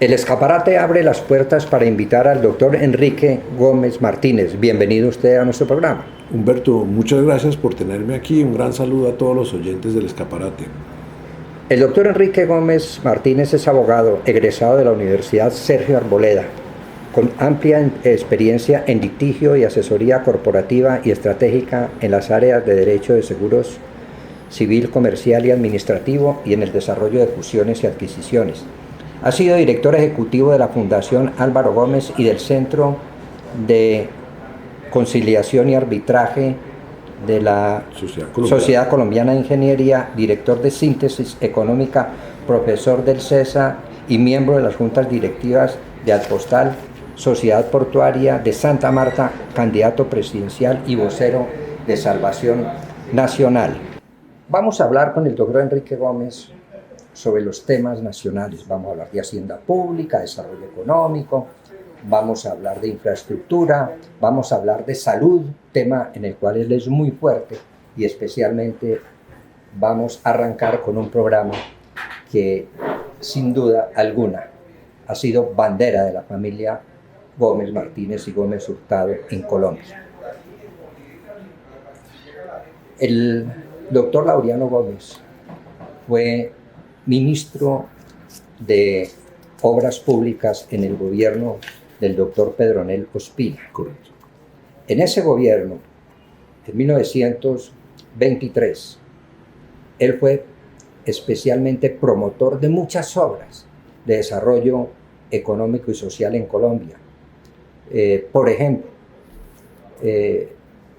El escaparate abre las puertas para invitar al doctor Enrique Gómez Martínez. Bienvenido usted a nuestro programa. Humberto, muchas gracias por tenerme aquí. Un gran saludo a todos los oyentes del escaparate. El doctor Enrique Gómez Martínez es abogado egresado de la Universidad Sergio Arboleda, con amplia experiencia en litigio y asesoría corporativa y estratégica en las áreas de derecho de seguros civil, comercial y administrativo y en el desarrollo de fusiones y adquisiciones. Ha sido director ejecutivo de la Fundación Álvaro Gómez y del Centro de Conciliación y Arbitraje de la Sociedad Colombiana de Ingeniería, director de Síntesis Económica, profesor del CESA y miembro de las juntas directivas de Adpostal, Sociedad Portuaria de Santa Marta, candidato presidencial y vocero de Salvación Nacional. Vamos a hablar con el doctor Enrique Gómez sobre los temas nacionales. Vamos a hablar de hacienda pública, desarrollo económico, vamos a hablar de infraestructura, vamos a hablar de salud, tema en el cual él es muy fuerte, y especialmente vamos a arrancar con un programa que sin duda alguna ha sido bandera de la familia Gómez Martínez y Gómez Hurtado en Colombia. El doctor Laureano Gómez fue ministro de Obras Públicas en el gobierno del doctor Pedronel Ospina. Correcto. En ese gobierno, en 1923, él fue especialmente promotor de muchas obras de desarrollo económico y social en Colombia. Por ejemplo,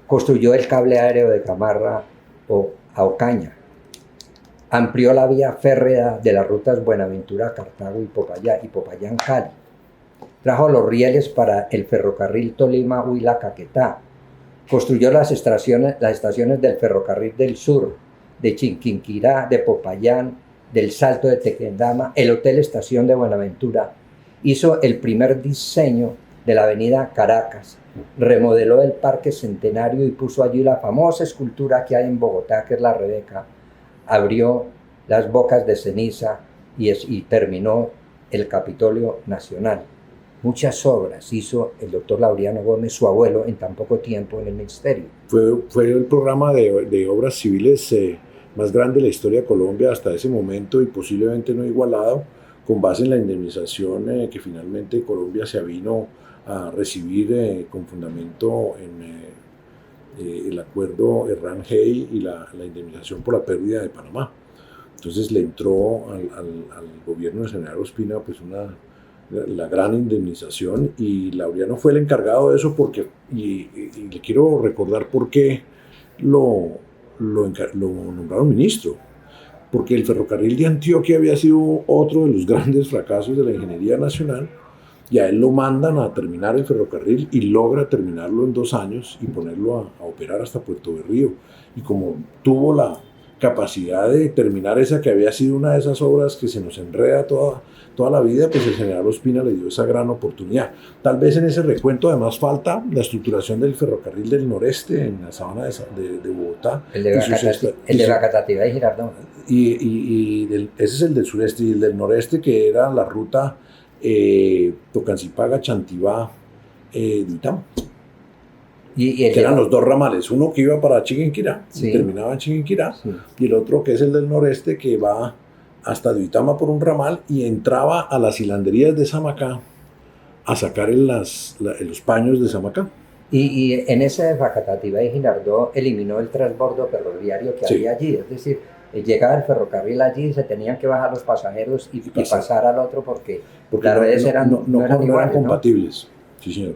construyó el cable aéreo de Gamarra a Ocaña, amplió la vía férrea de las rutas Buenaventura-Cartago y Popayán-Cali, trajo los rieles para el ferrocarril Tolima-Huila-Caquetá, construyó las estaciones del ferrocarril del sur, de Chiquinquirá, de Popayán, del Salto de Tequendama, el Hotel Estación de Buenaventura, hizo el primer diseño de la avenida Caracas, remodeló el Parque Centenario y puso allí la famosa escultura que hay en Bogotá, que es la Rebeca, abrió las bocas de ceniza y terminó el Capitolio Nacional. Muchas obras hizo el doctor Laureano Gómez, su abuelo, en tan poco tiempo en el ministerio. Fue el programa de obras civiles más grande de la historia de Colombia hasta ese momento y posiblemente no igualado, con base en la indemnización que finalmente Colombia se avino a recibir con fundamento en el acuerdo Herrán-Hey y la indemnización por la pérdida de Panamá. Entonces le entró al gobierno del general Ospina pues la gran indemnización, y Laureano fue el encargado de eso y le quiero recordar por qué lo nombraron ministro. Porque el ferrocarril de Antioquia había sido otro de los grandes fracasos de la ingeniería nacional, y a él lo mandan a terminar el ferrocarril y logra terminarlo en 2 años y ponerlo a operar hasta Puerto Berrío. Y como tuvo la capacidad de terminar esa que había sido una de esas obras que se nos enreda toda la vida, pues el general Ospina le dio esa gran oportunidad. Tal vez en ese recuento además falta la estructuración del ferrocarril del noreste en la sabana de Bogotá. El de Bacatativá y Girardot. Ese es el del sureste, y el del noreste, que era la ruta Tocancipá, Chantibá, Duitama. Que eran los 2 ramales, uno que iba para Chiquinquirá, sí, y terminaba en Chiquinquirá, sí, y el otro que es el del noreste, que va hasta Duitama por un ramal y entraba a las hilanderías de Samacá a sacar los paños de Samacá. Y en ese de Facatativá y Girardot eliminó el transbordo ferroviario que había allí, es decir, llegaba el ferrocarril allí y se tenían que bajar los pasajeros y pasar al otro porque las redes no eran compatibles. ¿No? Sí, señor.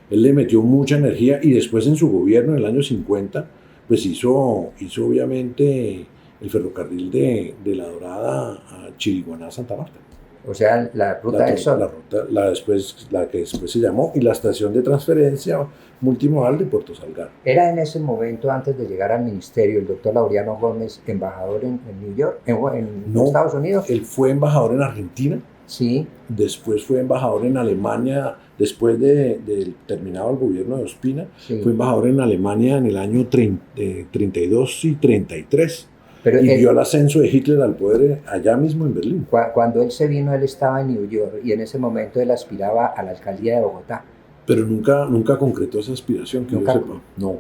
Él le metió mucha energía, y después en su gobierno, en el año 50, pues hizo obviamente el ferrocarril de La Dorada a Chiriguaná, Santa Marta. O sea, la ruta del Sol. La que después se llamó, y la estación de transferencia multimodal de Puerto Salgar. Era en ese momento, antes de llegar al ministerio, el doctor Laureano Gómez embajador en New York, en Estados Unidos. Él fue embajador en Argentina. Sí. Después fue embajador en Alemania, después de terminado el gobierno de Ospina. Sí. Fue embajador en Alemania en el año 32 y 33. Pero y vio el ascenso de Hitler al poder allá mismo en Berlín. Cuando él se vino, él estaba en New York y en ese momento él aspiraba a la alcaldía de Bogotá. Pero nunca concretó esa aspiración, que Nunca. yo sepa. No.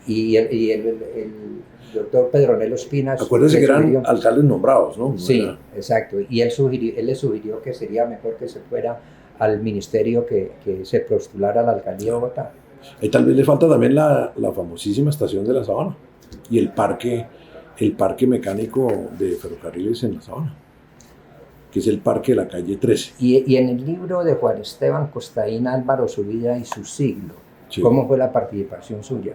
Y el doctor Pedronel Ospinas... Acuérdense que eran alcaldes nombrados, ¿no? Sí, exacto. Y él le sugirió que sería mejor que se fuera al ministerio que se postulara a la alcaldía de Bogotá. Ahí tal vez le falta también la famosísima estación de La Sabana y el parque mecánico de ferrocarriles en La Sabana, que es el parque de la calle 13. Y en el libro de Juan Esteban Costaín, Álvaro, su vida y su siglo, Sí. ¿Cómo fue la participación suya?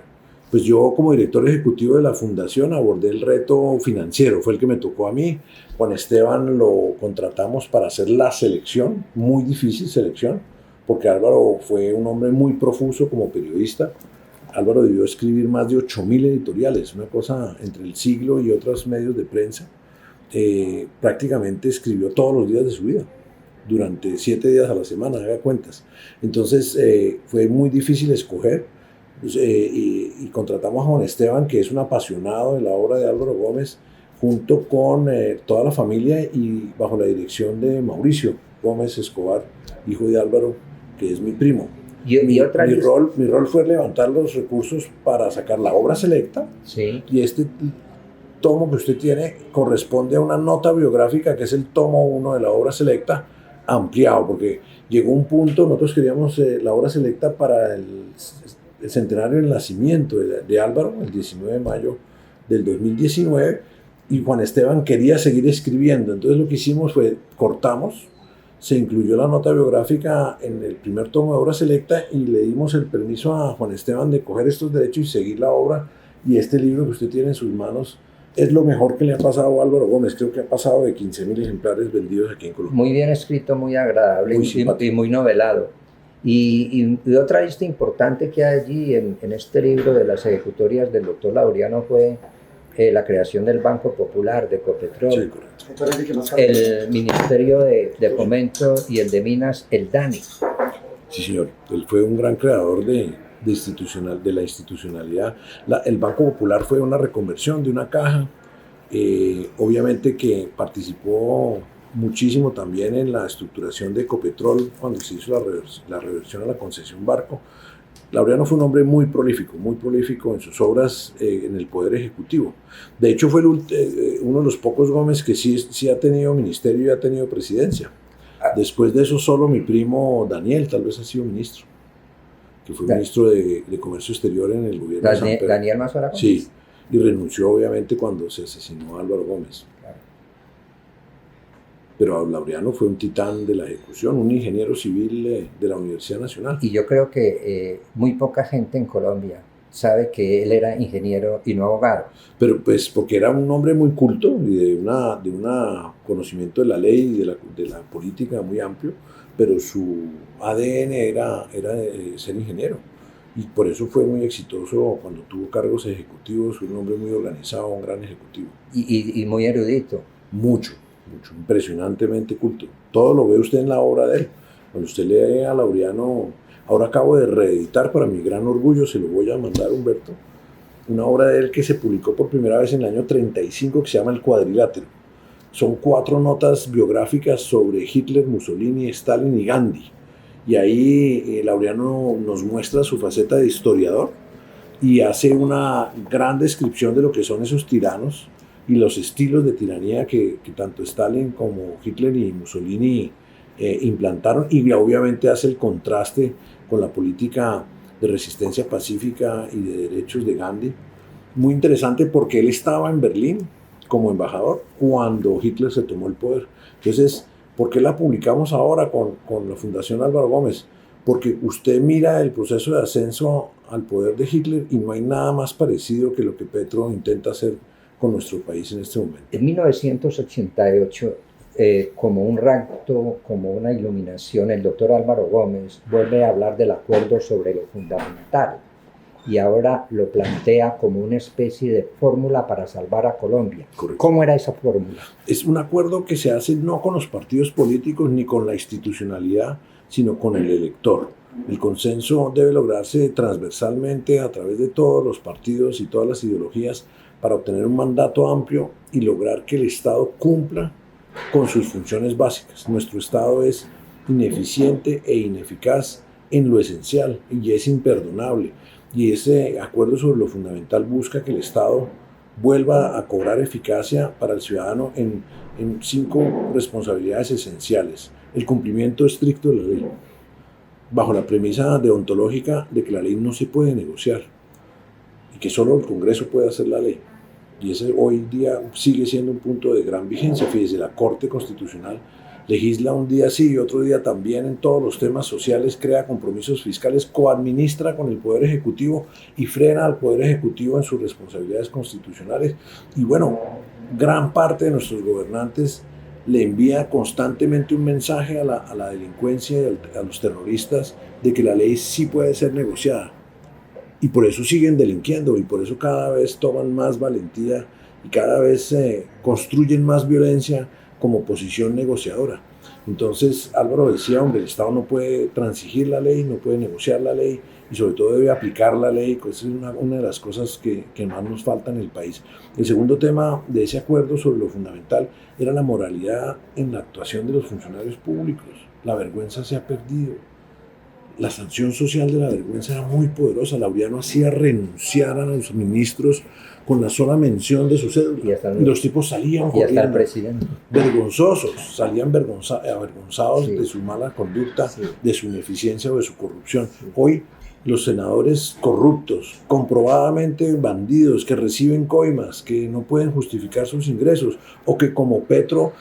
Pues yo como director ejecutivo de la fundación abordé el reto financiero, fue el que me tocó a mí. Juan Esteban lo contratamos para hacer la selección, muy difícil selección, porque Álvaro fue un hombre muy profuso como periodista. Álvaro debió escribir más de 8.000 editoriales, una cosa entre El Siglo y otros medios de prensa. Prácticamente escribió todos los días de su vida, durante 7 días a la semana, haga cuentas. Entonces fue muy difícil escoger. Y contratamos a Juan Esteban, que es un apasionado de la obra de Álvaro Gómez, junto con toda la familia y bajo la dirección de Mauricio Gómez Escobar, hijo de Álvaro, que es mi primo. Mi rol fue levantar los recursos para sacar la obra selecta. Sí. Y este tomo que usted tiene corresponde a una nota biográfica, que es el tomo 1 de la obra selecta, ampliado, porque llegó un punto, nosotros queríamos la obra selecta para el centenario del nacimiento de Álvaro, el 19 de mayo del 2019, y Juan Esteban quería seguir escribiendo. Entonces lo que hicimos fue, cortamos, se incluyó la nota biográfica en el primer tomo de obra selecta y le dimos el permiso a Juan Esteban de coger estos derechos y seguir la obra. Y este libro que usted tiene en sus manos es lo mejor que le ha pasado a Álvaro Gómez. Creo que ha pasado de 15.000 ejemplares vendidos aquí en Colombia. Muy bien escrito, muy agradable y muy novelado. Y otra lista importante que hay allí en este libro de las ejecutorias del doctor Laureano fue la creación del Banco Popular, de Ecopetrol, Sí, correcto. el Ministerio de Fomento y el de Minas, el DANI. Sí, señor. Él fue un gran creador de la institucionalidad. El Banco Popular fue una reconversión de una caja, obviamente que participó muchísimo también en la estructuración de Ecopetrol cuando se hizo la reversión a la concesión Barco. Laureano fue un hombre muy prolífico en sus obras en el Poder Ejecutivo. De hecho, fue uno de los pocos Gómez que sí ha tenido ministerio y ha tenido presidencia. Después de eso, solo mi primo Daniel tal vez ha sido ministro, que fue ministro de Comercio Exterior en el gobierno de San Pedro. Daniel Mazara. Sí, y renunció obviamente cuando se asesinó a Álvaro Gómez. Claro. Pero Laureano fue un titán de la ejecución, un ingeniero civil de la Universidad Nacional. Y yo creo que muy poca gente en Colombia sabe que él era ingeniero y no abogado. Pero pues porque era un hombre muy culto y de un conocimiento de la ley y de la política muy amplio, pero su ADN era ser ingeniero. Y por eso fue muy exitoso cuando tuvo cargos ejecutivos, fue un hombre muy organizado, un gran ejecutivo. Y muy erudito. Mucho, impresionantemente culto. Todo lo ve usted en la obra de él. Cuando usted lee a Laureano, ahora acabo de reeditar, para mi gran orgullo, se lo voy a mandar a Humberto, una obra de él que se publicó por primera vez en el año 35, que se llama El Cuadrilátero. Son 4 notas biográficas sobre Hitler, Mussolini, Stalin y Gandhi. Y ahí Laureano nos muestra su faceta de historiador y hace una gran descripción de lo que son esos tiranos y los estilos de tiranía que tanto Stalin como Hitler y Mussolini implantaron, y obviamente hace el contraste con la política de resistencia pacífica y de derechos de Gandhi. Muy interesante porque él estaba en Berlín como embajador cuando Hitler se tomó el poder. Entonces, ¿por qué la publicamos ahora con la Fundación Álvaro Gómez? Porque usted mira el proceso de ascenso al poder de Hitler y no hay nada más parecido que lo que Petro intenta hacer con nuestro país en este momento. En 1988, como un rapto, como una iluminación, el doctor Álvaro Gómez vuelve a hablar del acuerdo sobre lo fundamental y ahora lo plantea como una especie de fórmula para salvar a Colombia. Correcto. ¿Cómo era esa fórmula? Es un acuerdo que se hace no con los partidos políticos ni con la institucionalidad, sino con el elector. El consenso debe lograrse transversalmente a través de todos los partidos y todas las ideologías para obtener un mandato amplio y lograr que el Estado cumpla con sus funciones básicas. Nuestro Estado es ineficiente e ineficaz en lo esencial y es imperdonable. Y ese acuerdo sobre lo fundamental busca que el Estado vuelva a cobrar eficacia para el ciudadano en 5 responsabilidades esenciales. El cumplimiento estricto de la ley, bajo la premisa deontológica de que la ley no se puede negociar y que solo el Congreso puede hacer la ley. Y ese hoy día sigue siendo un punto de gran vigencia. Fíjese, la Corte Constitucional legisla un día sí y otro día también en todos los temas sociales, crea compromisos fiscales, coadministra con el Poder Ejecutivo y frena al Poder Ejecutivo en sus responsabilidades constitucionales. Y bueno, gran parte de nuestros gobernantes le envía constantemente un mensaje a la delincuencia y a los terroristas de que la ley sí puede ser negociada. Y por eso siguen delinquiendo y por eso cada vez toman más valentía y cada vez construyen más violencia como posición negociadora. Entonces Álvaro decía, hombre, el Estado no puede transigir la ley, no puede negociar la ley y sobre todo debe aplicar la ley, que es una de las cosas que más nos falta en el país. El segundo tema de ese acuerdo sobre lo fundamental era la moralidad en la actuación de los funcionarios públicos. La vergüenza se ha perdido. La sanción social de la vergüenza era muy poderosa. Laureano hacía renunciar a los ministros con la sola mención de su cédula. Y los tipos salían corriendo. Y hasta el presidente. Vergonzosos, salían avergonzados de su mala conducta, de su ineficiencia o de su corrupción. Hoy los senadores corruptos, comprobadamente bandidos, que reciben coimas, que no pueden justificar sus ingresos, o que como Petro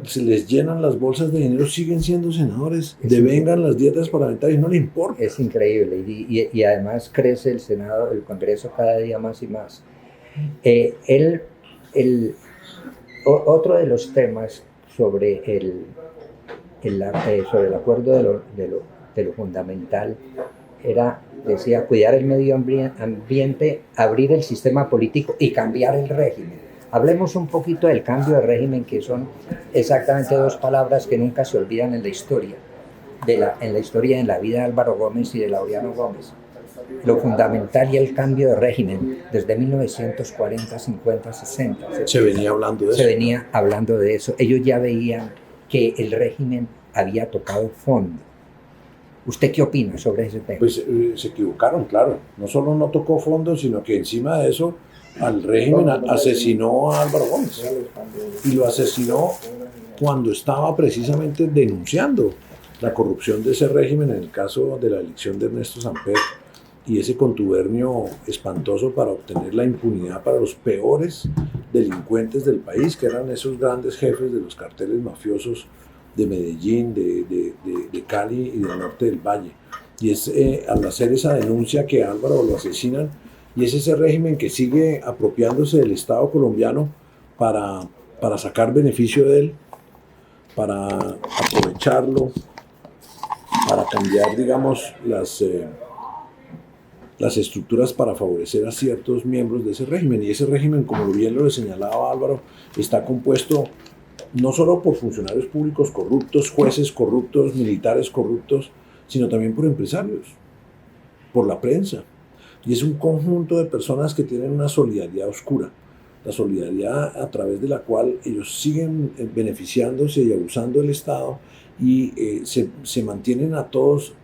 se les llenan las bolsas de dinero, siguen siendo senadores, devengan las dietas parlamentarias, no le importa. Es increíble y además crece el Senado, el Congreso cada día más y más. Otro de los temas sobre sobre el acuerdo de lo fundamental decía, cuidar el medio ambiente, abrir el sistema político y cambiar el régimen. Hablemos un poquito del cambio de régimen, que son exactamente 2 palabras que nunca se olvidan en la historia, en la vida de Álvaro Gómez y de Laureano Gómez. Lo fundamental y el cambio de régimen, desde 1940, 50, 60. Se venía hablando de eso. Se venía hablando de eso. Ellos ya veían que el régimen había tocado fondo. ¿Usted qué opina sobre ese tema? Pues se equivocaron, claro. No solo no tocó fondo, sino que encima de eso al régimen asesinó a Álvaro Gómez. Y lo asesinó cuando estaba precisamente denunciando la corrupción de ese régimen en el caso de la elección de Ernesto Samper y ese contubernio espantoso para obtener la impunidad para los peores delincuentes del país, que eran esos grandes jefes de los carteles mafiosos de Medellín, de Cali y del norte del Valle. Y es al hacer esa denuncia que Álvaro lo asesinan, y es ese régimen que sigue apropiándose del Estado colombiano para sacar beneficio de él, para aprovecharlo, para cambiar, digamos, las estructuras para favorecer a ciertos miembros de ese régimen. Y ese régimen, como bien lo señalaba Álvaro, está compuesto no solo por funcionarios públicos corruptos, jueces corruptos, militares corruptos, sino también por empresarios, por la prensa. Y es un conjunto de personas que tienen una solidaridad oscura, la solidaridad a través de la cual ellos siguen beneficiándose y abusando del Estado y se mantienen a todos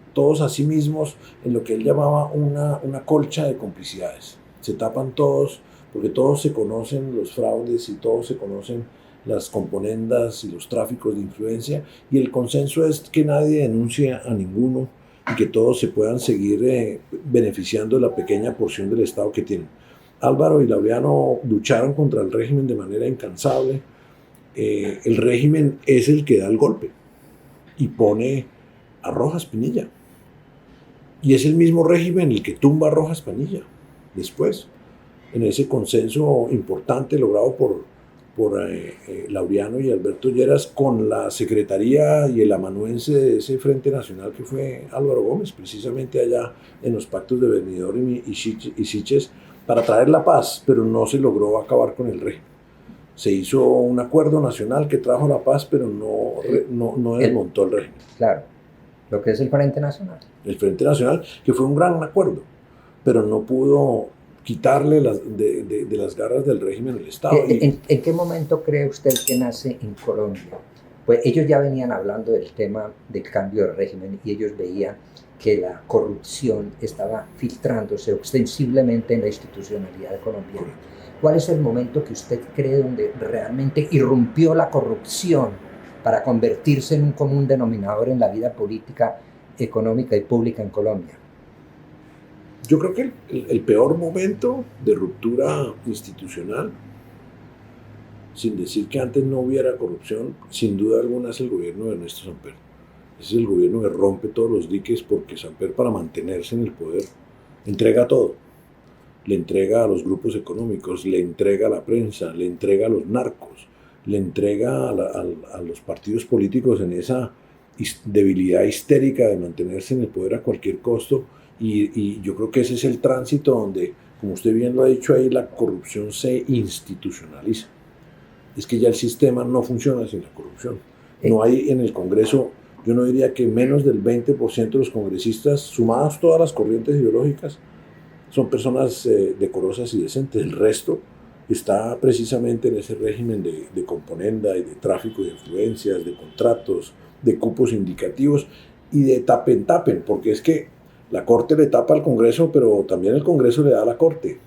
a sí mismos en lo que él llamaba una colcha de complicidades. Se tapan todos porque todos se conocen los fraudes y todos se conocen las componendas y los tráficos de influencia, y el consenso es que nadie denuncie a ninguno y que todos se puedan seguir beneficiando de la pequeña porción del Estado que tienen. Álvaro y Laureano lucharon contra el régimen de manera incansable. El régimen es el que da el golpe y pone a Rojas Pinilla. Y es el mismo régimen el que tumba a Rojas Pinilla después, en ese consenso importante logrado por Laureano y Alberto Lleras con la secretaría y el amanuense de ese Frente Nacional que fue Álvaro Gómez, precisamente allá en los pactos de Benidorm y Siches, para traer la paz, pero no se logró acabar con el régimen. Se hizo un acuerdo nacional que trajo la paz, pero no desmontó el régimen. Claro. Lo que es el Frente Nacional. El Frente Nacional, que fue un gran acuerdo, pero no pudo quitarle de las garras del régimen el Estado. ¿En qué momento cree usted que nace en Colombia? Pues ellos ya venían hablando del tema del cambio de régimen y ellos veían que la corrupción estaba filtrándose ostensiblemente en la institucionalidad colombiana. ¿Cuál es el momento que usted cree donde realmente irrumpió la corrupción para convertirse en un común denominador en la vida política, económica y pública en Colombia? Yo creo que el peor momento de ruptura institucional, sin decir que antes no hubiera corrupción, sin duda alguna es el gobierno de Ernesto Samper. Ese es el gobierno que rompe todos los diques porque Samper, para mantenerse en el poder, entrega todo. Le entrega a los grupos económicos, le entrega a la prensa, le entrega a los narcos, le entrega a los partidos políticos en esa debilidad histérica de mantenerse en el poder a cualquier costo. Y yo creo que ese es el tránsito donde, como usted bien lo ha dicho ahí, la corrupción se institucionaliza. Es que ya el sistema no funciona sin la corrupción. No hay en el Congreso, yo no diría que menos del 20% de los congresistas, sumadas todas las corrientes ideológicas, son personas decorosas y decentes. El resto está precisamente en ese régimen de componenda y de tráfico de influencias, de contratos, de cupos indicativos y de tapen, porque es que la Corte le tapa al Congreso, pero también el Congreso le da a la Corte,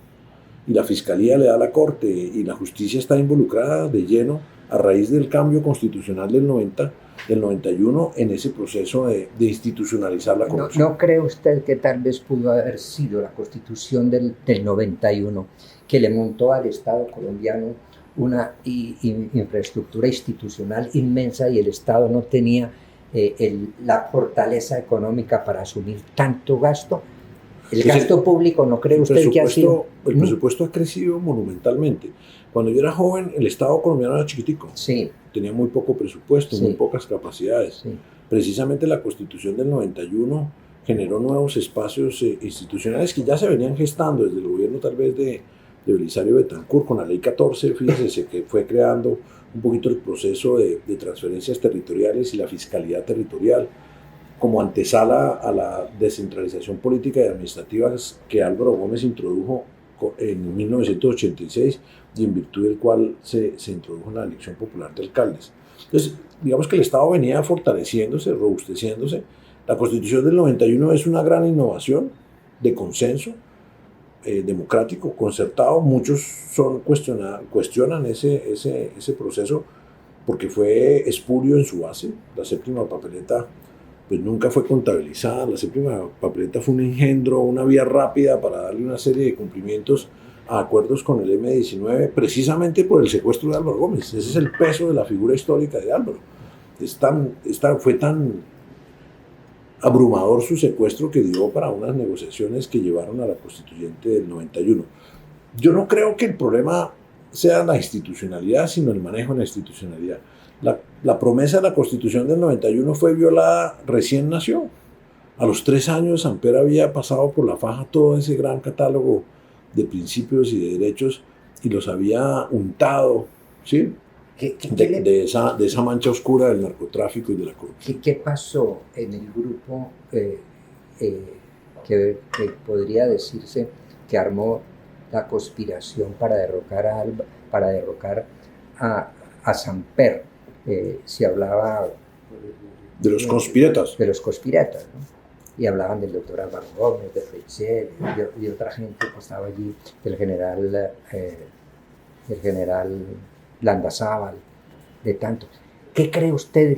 y la Fiscalía le da a la Corte, y la justicia está involucrada de lleno a raíz del cambio constitucional del 91 en ese proceso de institucionalizar la corrupción. ¿No cree usted que tal vez pudo haber sido la Constitución del 91 que le montó al Estado colombiano una infraestructura institucional inmensa y el Estado no tenía la fortaleza económica para asumir tanto gasto? ¿El gasto público no cree usted que ha sido? El presupuesto ha crecido monumentalmente. Cuando yo era joven, el Estado colombiano era chiquitico. Sí. Tenía muy poco presupuesto, Sí. muy pocas capacidades. Sí. Precisamente la Constitución del 91 generó nuevos espacios institucionales que ya se venían gestando desde el gobierno tal vez de Belisario Betancur, con la Ley 14, fíjese, que fue creando un poquito el proceso de transferencias territoriales y la fiscalidad territorial, como antesala a la descentralización política y administrativa que Álvaro Gómez introdujo en 1986 y en virtud del cual se introdujo en la elección popular de alcaldes. Entonces, digamos que el Estado venía fortaleciéndose, robusteciéndose. La Constitución del 91 es una gran innovación de consenso democrático, concertado. Muchos cuestionan ese proceso porque fue espurio en su base. La séptima papeleta pues nunca fue contabilizada. La séptima papeleta fue un engendro, una vía rápida para darle una serie de cumplimientos a acuerdos con el M-19, precisamente por el secuestro de Álvaro Gómez. Ese es el peso de la figura histórica de Álvaro. Fue tan abrumador su secuestro que dio para unas negociaciones que llevaron a la constituyente del 91. Yo no creo que el problema sea la institucionalidad, sino el manejo de la institucionalidad. La promesa de la Constitución del 91 fue violada recién nació. A los 3 años, Samper había pasado por la faja todo ese gran catálogo de principios y de derechos y los había untado, ¿sí? De esa mancha oscura del narcotráfico y de la corrupción. ¿Qué pasó en el grupo que podría decirse que armó la conspiración para derrocar a Samper? Se hablaba de los conspiratas. De los conspiratas, ¿no? Y hablaban del doctor Álvaro Gómez, de Freixier y otra gente que estaba allí, del general Landazábal, de tanto. ¿Qué cree usted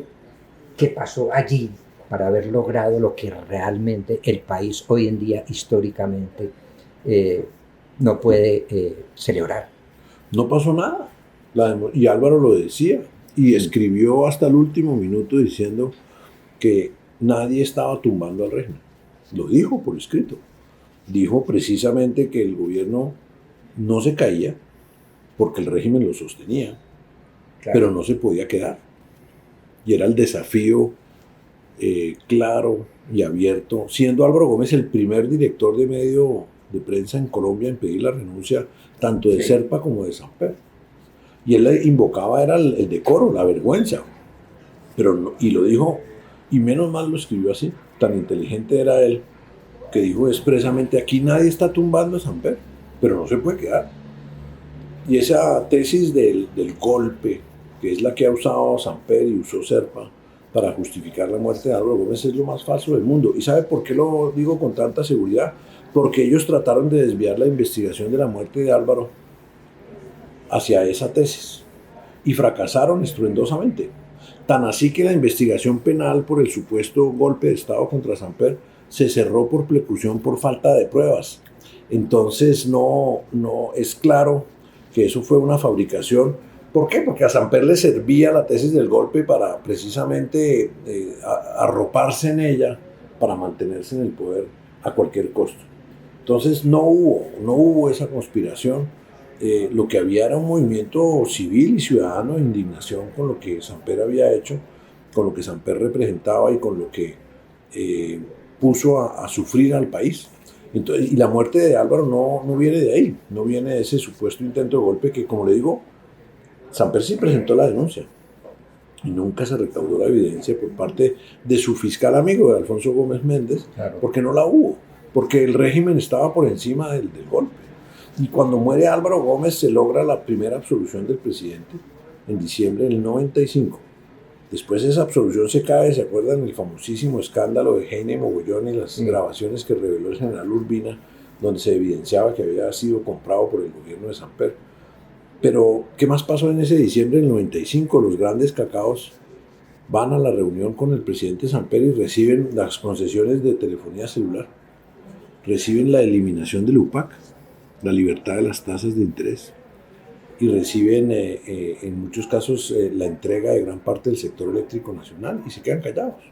que pasó allí para haber logrado lo que realmente el país hoy en día históricamente no puede celebrar? No pasó nada. Y Álvaro lo decía. Y escribió hasta el último minuto diciendo que nadie estaba tumbando al régimen. Lo dijo por escrito. Dijo precisamente que el gobierno no se caía porque el régimen lo sostenía, claro, pero no se podía quedar. Y era el desafío claro y abierto, siendo Álvaro Gómez el primer director de medio de prensa en Colombia en pedir la renuncia tanto de Serpa como de Samper. Y él invocaba era el decoro, la vergüenza. Y lo dijo Y menos mal lo escribió así, tan inteligente era él, que dijo expresamente, aquí nadie está tumbando a Samper, pero no se puede quedar. Y esa tesis del golpe, que es la que ha usado Samper y usó Serpa para justificar la muerte de Álvaro Gómez, es lo más falso del mundo. ¿Y sabe por qué lo digo con tanta seguridad? Porque ellos trataron de desviar la investigación de la muerte de Álvaro hacia esa tesis y fracasaron estruendosamente. Tan así que la investigación penal por el supuesto golpe de Estado contra Samper se cerró por preclusión por falta de pruebas. Entonces no es claro que eso fue una fabricación. ¿Por qué? Porque a Samper le servía la tesis del golpe para precisamente arroparse en ella para mantenerse en el poder a cualquier costo. Entonces no hubo esa conspiración. Lo que había era un movimiento civil y ciudadano de indignación con lo que Samper había hecho, con lo que Samper representaba y con lo que puso a sufrir al país. Entonces, y la muerte de Álvaro no viene de ahí, no viene de ese supuesto intento de golpe que, como le digo, Samper sí presentó la denuncia y nunca se recaudó la evidencia por parte de su fiscal amigo, de Alfonso Gómez Méndez, claro, porque no la hubo, porque el régimen estaba por encima del golpe. Y cuando muere Álvaro Gómez se logra la primera absolución del presidente en diciembre del 95. Después esa absolución se cae, ¿se acuerdan? El famosísimo escándalo de Heine Mogollón y las grabaciones que reveló el general Urbina, donde se evidenciaba que había sido comprado por el gobierno de Samper. Pero, ¿qué más pasó en ese diciembre del 95? Los grandes cacaos van a la reunión con el presidente Samper y reciben las concesiones de telefonía celular, reciben la eliminación del UPAC, la libertad de las tasas de interés, y reciben en muchos casos la entrega de gran parte del sector eléctrico nacional y se quedan callados.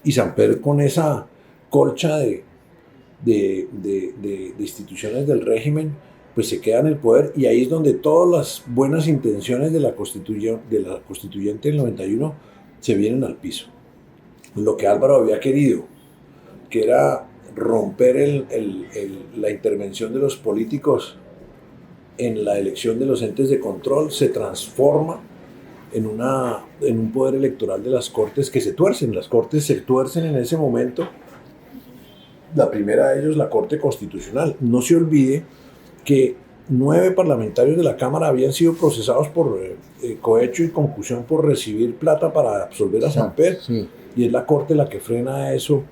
Y Samper, con esa colcha de instituciones del régimen, pues se queda en el poder, y ahí es donde todas las buenas intenciones de la constituyente del 91 se vienen al piso. Lo que Álvaro había querido, que era romper la intervención de los políticos en la elección de los entes de control, se transforma en un poder electoral de las Cortes que se tuercen. Las Cortes se tuercen en ese momento. La primera de ellos, la Corte Constitucional. No se olvide que 9 parlamentarios de la Cámara habían sido procesados por cohecho y concusión por recibir plata para absolver a Samper, sí. Y es la Corte la que frena eso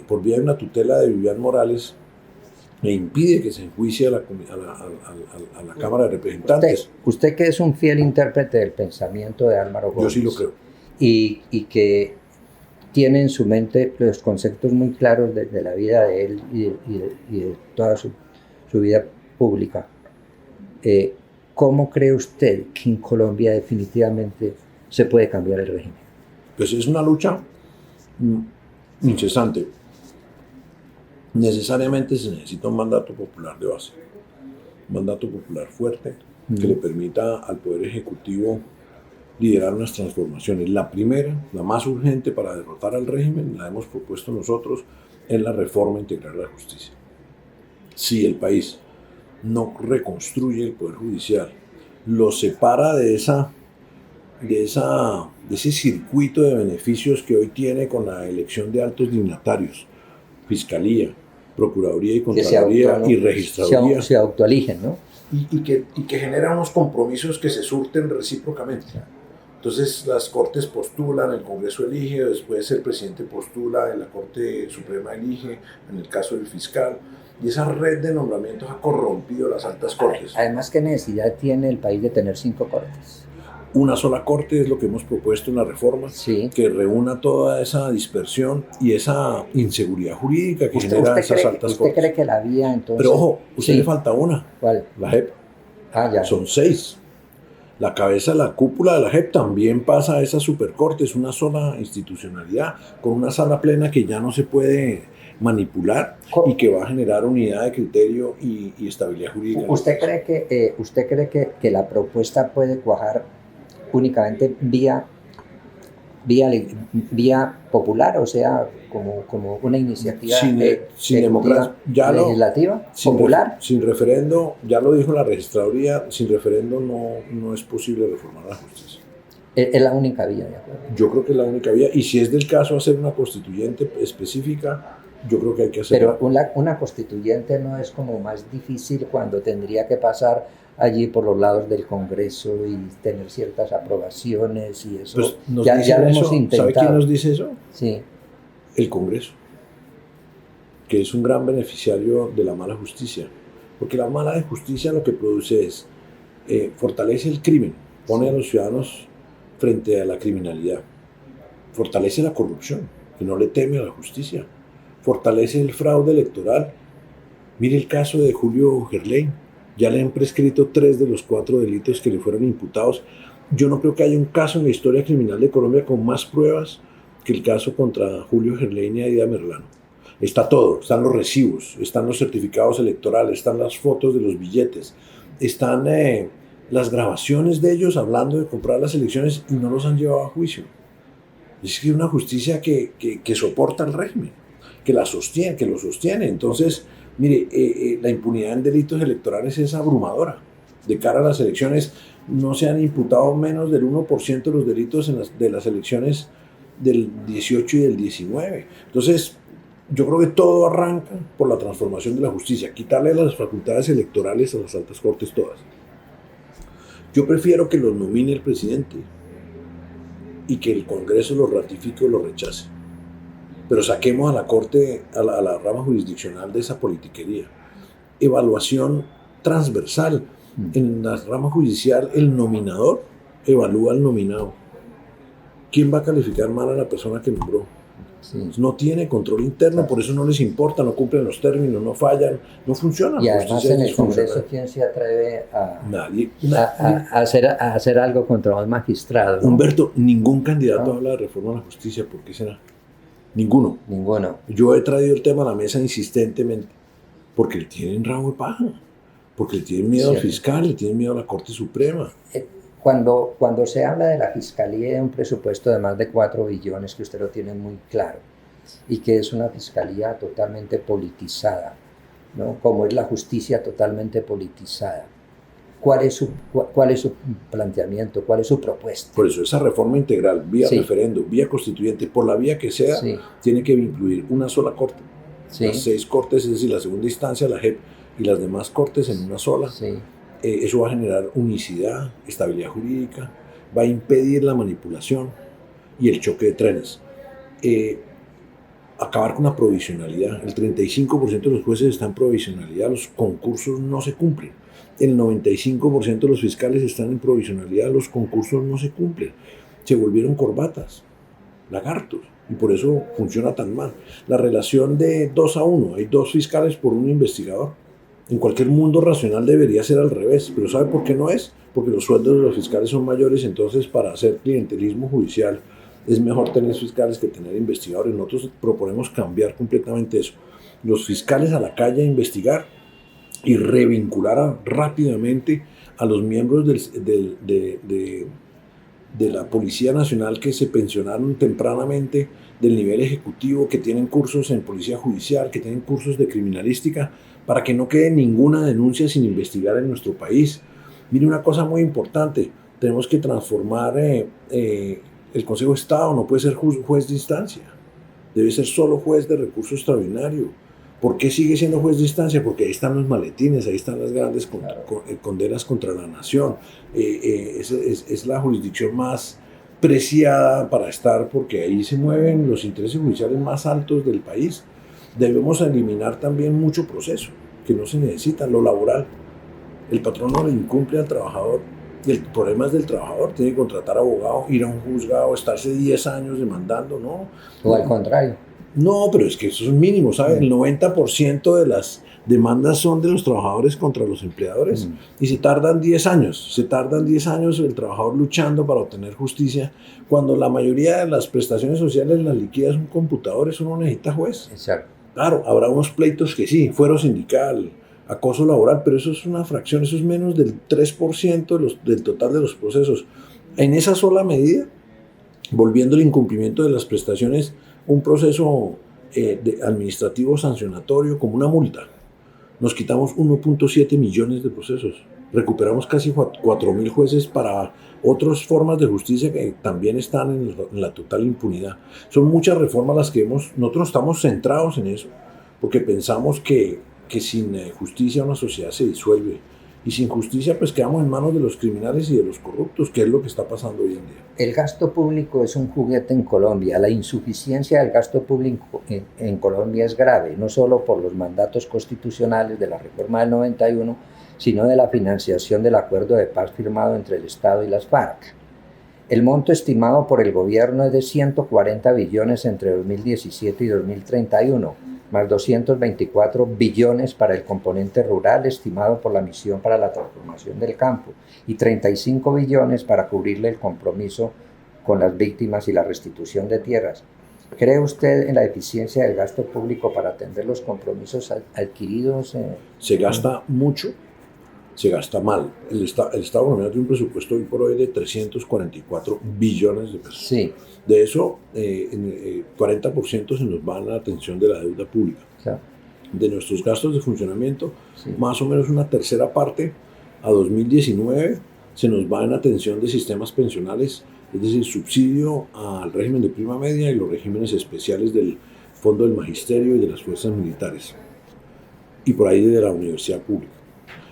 por vía de una tutela de Vivian Morales, e impide que se enjuicie a la Cámara de Representantes. Usted que es un fiel intérprete del pensamiento de Álvaro Gómez. Yo sí lo creo. Y que tiene en su mente los conceptos muy claros de la vida de él y de toda su vida pública. ¿Cómo cree usted que en Colombia definitivamente se puede cambiar el régimen? Pues es una lucha incesante. Necesariamente se necesita un mandato popular de base, un mandato popular fuerte que le permita al Poder Ejecutivo liderar unas transformaciones. La primera, la más urgente para derrotar al régimen, la hemos propuesto nosotros, es la reforma integral de la justicia. Si el país no reconstruye el Poder Judicial, lo separa de ese circuito de beneficios que hoy tiene con la elección de altos dignatarios, Fiscalía, Procuraduría y Contraloría y Registraduría. Se autoeligen, ¿no? Y que genera unos compromisos que se surten recíprocamente. Entonces las Cortes postulan, el Congreso elige, después el presidente postula, la Corte Suprema elige, en el caso del fiscal. Y esa red de nombramientos ha corrompido las altas cortes. Además, ¿qué necesidad tiene el país de tener 5 cortes? Una sola corte es lo que hemos propuesto en la reforma, sí, que reúna toda esa dispersión y esa inseguridad jurídica que genera esas altas cortes. ¿Usted cree que la vía entonces? Pero ojo, usted le falta una. ¿Cuál? La JEP. Ya. Son 6. La cabeza de la cúpula de la JEP también pasa a esa supercorte, es una sola institucionalidad, con una sala plena que ya no se puede manipular y que va a generar unidad de criterio y estabilidad jurídica. ¿Usted cree que la propuesta puede cuajar únicamente vía popular, o sea, como una iniciativa sin democracia, legislativa, popular? Sin referendo, ya lo dijo la registraduría, sin referendo no es posible reformar la justicia. Es la única vía, ¿de acuerdo? Yo creo que es la única vía, y si es del caso hacer una constituyente específica, yo creo que hay que hacerlo. Pero una constituyente no es como más difícil cuando tendría que pasar allí por los lados del Congreso y tener ciertas aprobaciones y eso. Pues nos ya dicen lo hemos eso. intentado. ¿Sabe quién nos dice eso? Sí. El Congreso, que es un gran beneficiario de la mala justicia, porque la mala justicia lo que produce es fortalece el crimen, pone a los ciudadanos frente a la criminalidad, fortalece la corrupción, que no le teme a la justicia, fortalece el fraude electoral. Mire el caso de Julio Gerlain, ya le han prescrito 3 de los 4 delitos que le fueron imputados. Yo no creo que haya un caso en la historia criminal de Colombia con más pruebas que el caso contra Julio Gerlain y Aida Merlano. Está todo, están los recibos, están los certificados electorales, están las fotos de los billetes, están las grabaciones de ellos hablando de comprar las elecciones y no los han llevado a juicio. Es que una justicia que soporta el régimen, que la sostiene, que lo sostiene. Entonces, mire, la impunidad en delitos electorales es abrumadora. De cara a las elecciones, no se han imputado menos del 1% de los delitos de las elecciones del 18 y del 19. Entonces, yo creo que todo arranca por la transformación de la justicia, quitarle las facultades electorales a las altas cortes todas. Yo prefiero que los nomine el presidente y que el Congreso los ratifique o los rechace. Pero saquemos a la Corte, a la rama jurisdiccional de esa politiquería. Evaluación transversal. En la rama judicial, el nominador evalúa al nominado. ¿Quién va a calificar mal a la persona que nombró? Sí. No tiene control interno, por eso no les importa, no cumplen los términos, no fallan, no funcionan. Y además en el Congreso, ¿quién se atreve a hacer algo contra un magistrado? ¿No? Humberto, ningún candidato habla de reforma a la justicia. ¿Por qué será? Ninguno. Yo he traído el tema a la mesa insistentemente porque le tienen rabo de paja, porque le tienen miedo al fiscal, le tienen miedo a la Corte Suprema. Cuando se habla de la Fiscalía y de un presupuesto de más de 4 billones, que usted lo tiene muy claro, y que es una Fiscalía totalmente politizada, ¿no? Como es la justicia totalmente politizada, ¿cuál es su planteamiento? ¿Cuál es su propuesta? Por eso esa reforma integral, vía referéndum, vía constituyente, por la vía que sea, tiene que incluir una sola corte. Las 6 cortes, es decir, la segunda instancia, la JEP, y las demás cortes en una sola. Eso va a generar unicidad, estabilidad jurídica, va a impedir la manipulación y el choque de trenes. Acabar con la provisionalidad. El 35% de los jueces están en provisionalidad, los concursos no se cumplen. El 95% de los fiscales están en provisionalidad, los concursos no se cumplen. Se volvieron corbatas, lagartos, y por eso funciona tan mal. La relación de 2-1, hay 2 fiscales por un investigador. En cualquier mundo racional debería ser al revés, pero ¿sabe por qué no es? Porque los sueldos de los fiscales son mayores, entonces para hacer clientelismo judicial es mejor tener fiscales que tener investigadores. Nosotros proponemos cambiar completamente eso. Los fiscales a la calle a investigar y revincular rápidamente a los miembros de la Policía Nacional que se pensionaron tempranamente del nivel ejecutivo, que tienen cursos en policía judicial, que tienen cursos de criminalística, para que no quede ninguna denuncia sin investigar en nuestro país. Mire, una cosa muy importante, tenemos que transformar el Consejo de Estado, no puede ser juez de instancia, debe ser solo juez de recurso extraordinario. ¿Por qué sigue siendo juez de instancia? Porque ahí están los maletines, ahí están las grandes condenas contra la nación. Es la jurisdicción más preciada para estar, porque ahí se mueven los intereses judiciales más altos del país. Debemos eliminar también mucho proceso que no se necesita, lo laboral. El patrón no le incumple al trabajador, y el problema es del trabajador, tiene que contratar abogado, ir a un juzgado, estarse 10 años demandando, ¿no? O al contrario. No, pero es que eso es mínimo, ¿sabes? El 90% de las demandas son de los trabajadores contra los empleadores y se tardan 10 años el trabajador luchando para obtener justicia, cuando la mayoría de las prestaciones sociales las liquida un computador, eso no necesita juez. Exacto. Claro, habrá unos pleitos que sí, fuero sindical, acoso laboral, pero eso es una fracción, eso es menos del 3% del total de los procesos. En esa sola medida, volviendo al incumplimiento de las prestaciones, un proceso administrativo sancionatorio como una multa, Nos quitamos 1.7 millones de procesos. Recuperamos casi 4.000 jueces para otras formas de justicia que también están en la total impunidad. Son muchas reformas las que nosotros estamos centrados en eso, porque pensamos que sin justicia una sociedad se disuelve. Y sin justicia pues quedamos en manos de los criminales y de los corruptos, que es lo que está pasando hoy en día. El gasto público es un juguete en Colombia. La insuficiencia del gasto público en Colombia es grave, no solo por los mandatos constitucionales de la reforma del 91, sino de la financiación del acuerdo de paz firmado entre el Estado y las FARC. El monto estimado por el gobierno es de 140 billones entre 2017 y 2031, más 224 billones para el componente rural estimado por la Misión para la Transformación del Campo y 35 billones para cubrirle el compromiso con las víctimas y la restitución de tierras. ¿Cree usted en la eficiencia del gasto público para atender los compromisos adquiridos? Se gasta mucho, se gasta mal. El Estado colombiano tiene un presupuesto hoy por hoy de 344 billones de pesos. Sí. De eso, 40% se nos va a la atención de la deuda pública. Claro. De nuestros gastos de funcionamiento, sí, más o menos una tercera parte a 2019 se nos va en atención de sistemas pensionales, es decir, subsidio al régimen de prima media y los regímenes especiales del Fondo del Magisterio y de las Fuerzas Militares, y por ahí de la universidad pública.